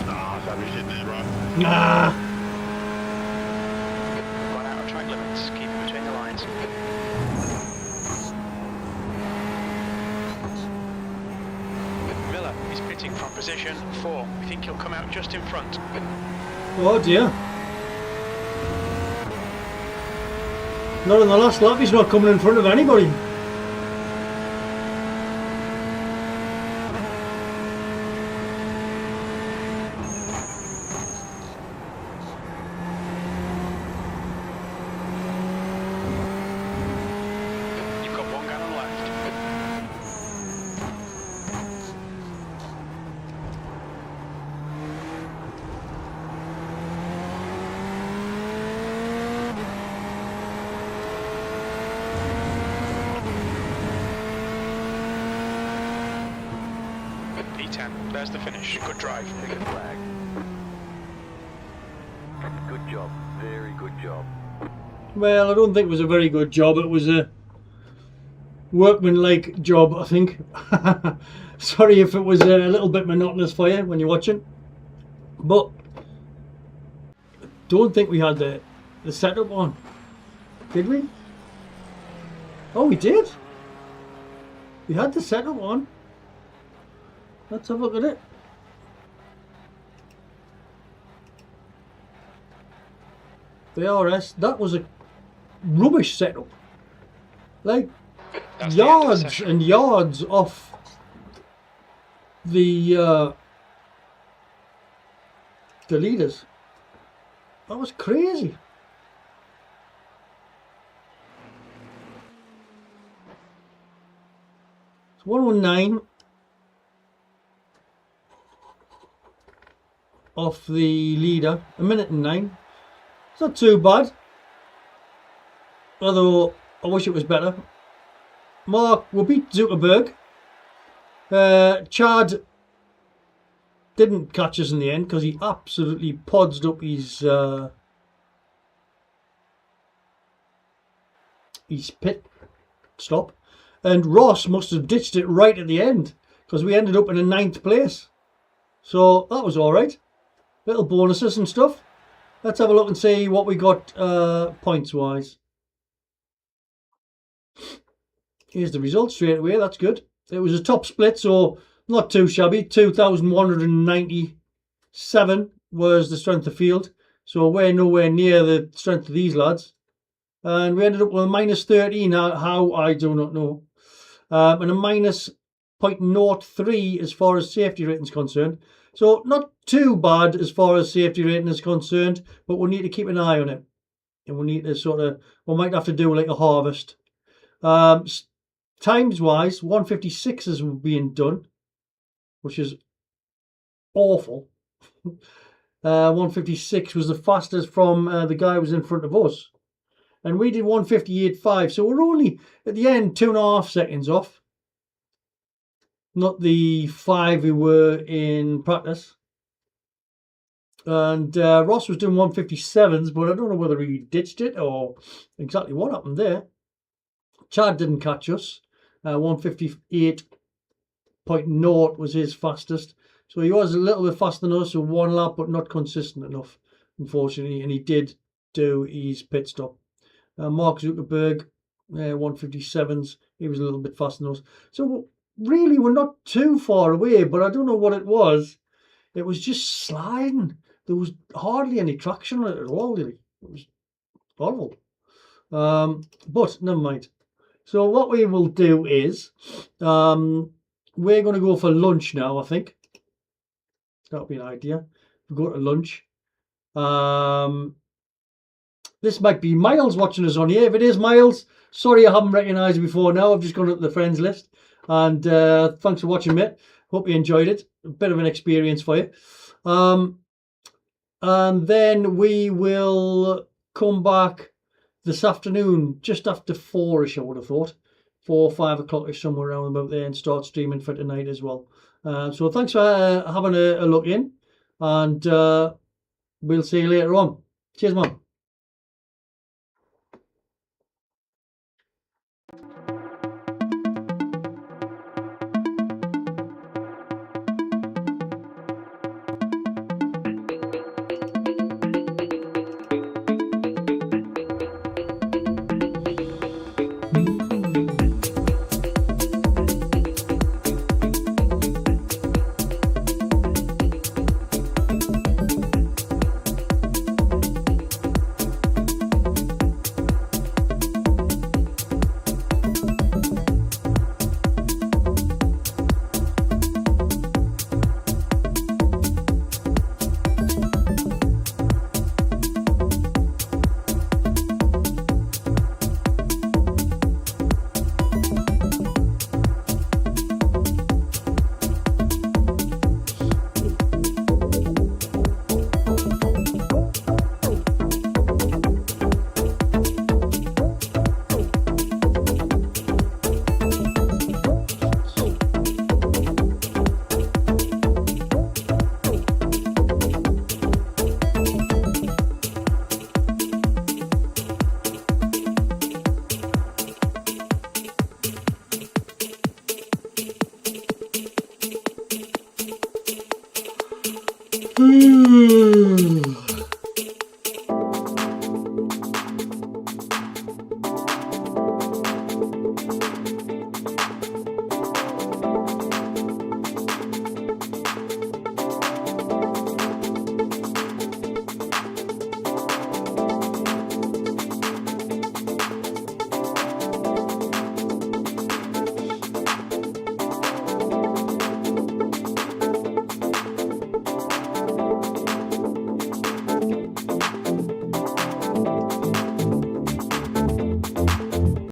Ah, Sammy's in there, right? Nah. Got out of track limits, keep it between the lines. Miller is pitting from position 4. We think he'll come out just in front. Oh dear. Not in the last lap, he's not coming in front of anybody. You've got 1 gallon left. P10, there's the finish. Good drive. Ticket flag. Good job. Very good job. Well, I don't think it was a very good job. It was a workmanlike job, I think. Sorry if it was a little bit monotonous for you when you're watching. But I don't think we had the setup on. Did we? Oh, we did. We had the setup on. Let's have a look at it. The RS, that was a rubbish setup. Like That's the end of the yards session. and yards off the leaders. That was crazy. It's 119 off the leader, 1:09. It's not too bad, although I wish it was better. Mark will beat Zuckerberg. Chad didn't catch us in the end because he absolutely podsed up his pit stop, and Ross must have ditched it right at the end because we ended up in a 9th place. So that was all right. Little bonuses and stuff. Let's have a look and see what we got points wise. Here's the result straight away. That's good. It was a top split, so not too shabby. 2,197 was the strength of field. So we're nowhere near the strength of these lads. And we ended up with a minus 13. How, I do not know. And a minus 0.03 as far as safety rating is concerned. So not too bad as far as safety rating is concerned, but we'll need to keep an eye on it. And we'll need to we might have to do like a harvest. Times wise, 156 is being done, which is awful. 156 was the fastest from the guy who was in front of us. And we did 158.5, so we're only at the end 2.5 seconds off. Not the 5 we were in practice. And Ross was doing 157s, but I don't know whether he ditched it or exactly what happened there. Chad didn't catch us. 158.0 was his fastest. So he was a little bit faster than us, so 1 lap, but not consistent enough, unfortunately. And he did do his pit stop. Mark Zuckerberg, 157s. He was a little bit faster than us. So really, we're not too far away, but I don't know what it was. It was just sliding. There was hardly any traction on it at all, really. It was horrible. But never mind. So what we will do is, we're going to go for lunch now, I think. That'll be an idea. We'll go to lunch. This might be Miles watching us on here. If it is Miles, sorry I haven't recognised you before now. I've just gone up the friends list. And thanks for watching, mate. Hope you enjoyed it. A bit of an experience for you. And then we will come back this afternoon, just after 4ish, I would have thought. 4 or 5 o'clock-ish, somewhere around about there, and start streaming for tonight as well. So thanks for having a look in. And we'll see you later on. Cheers, man.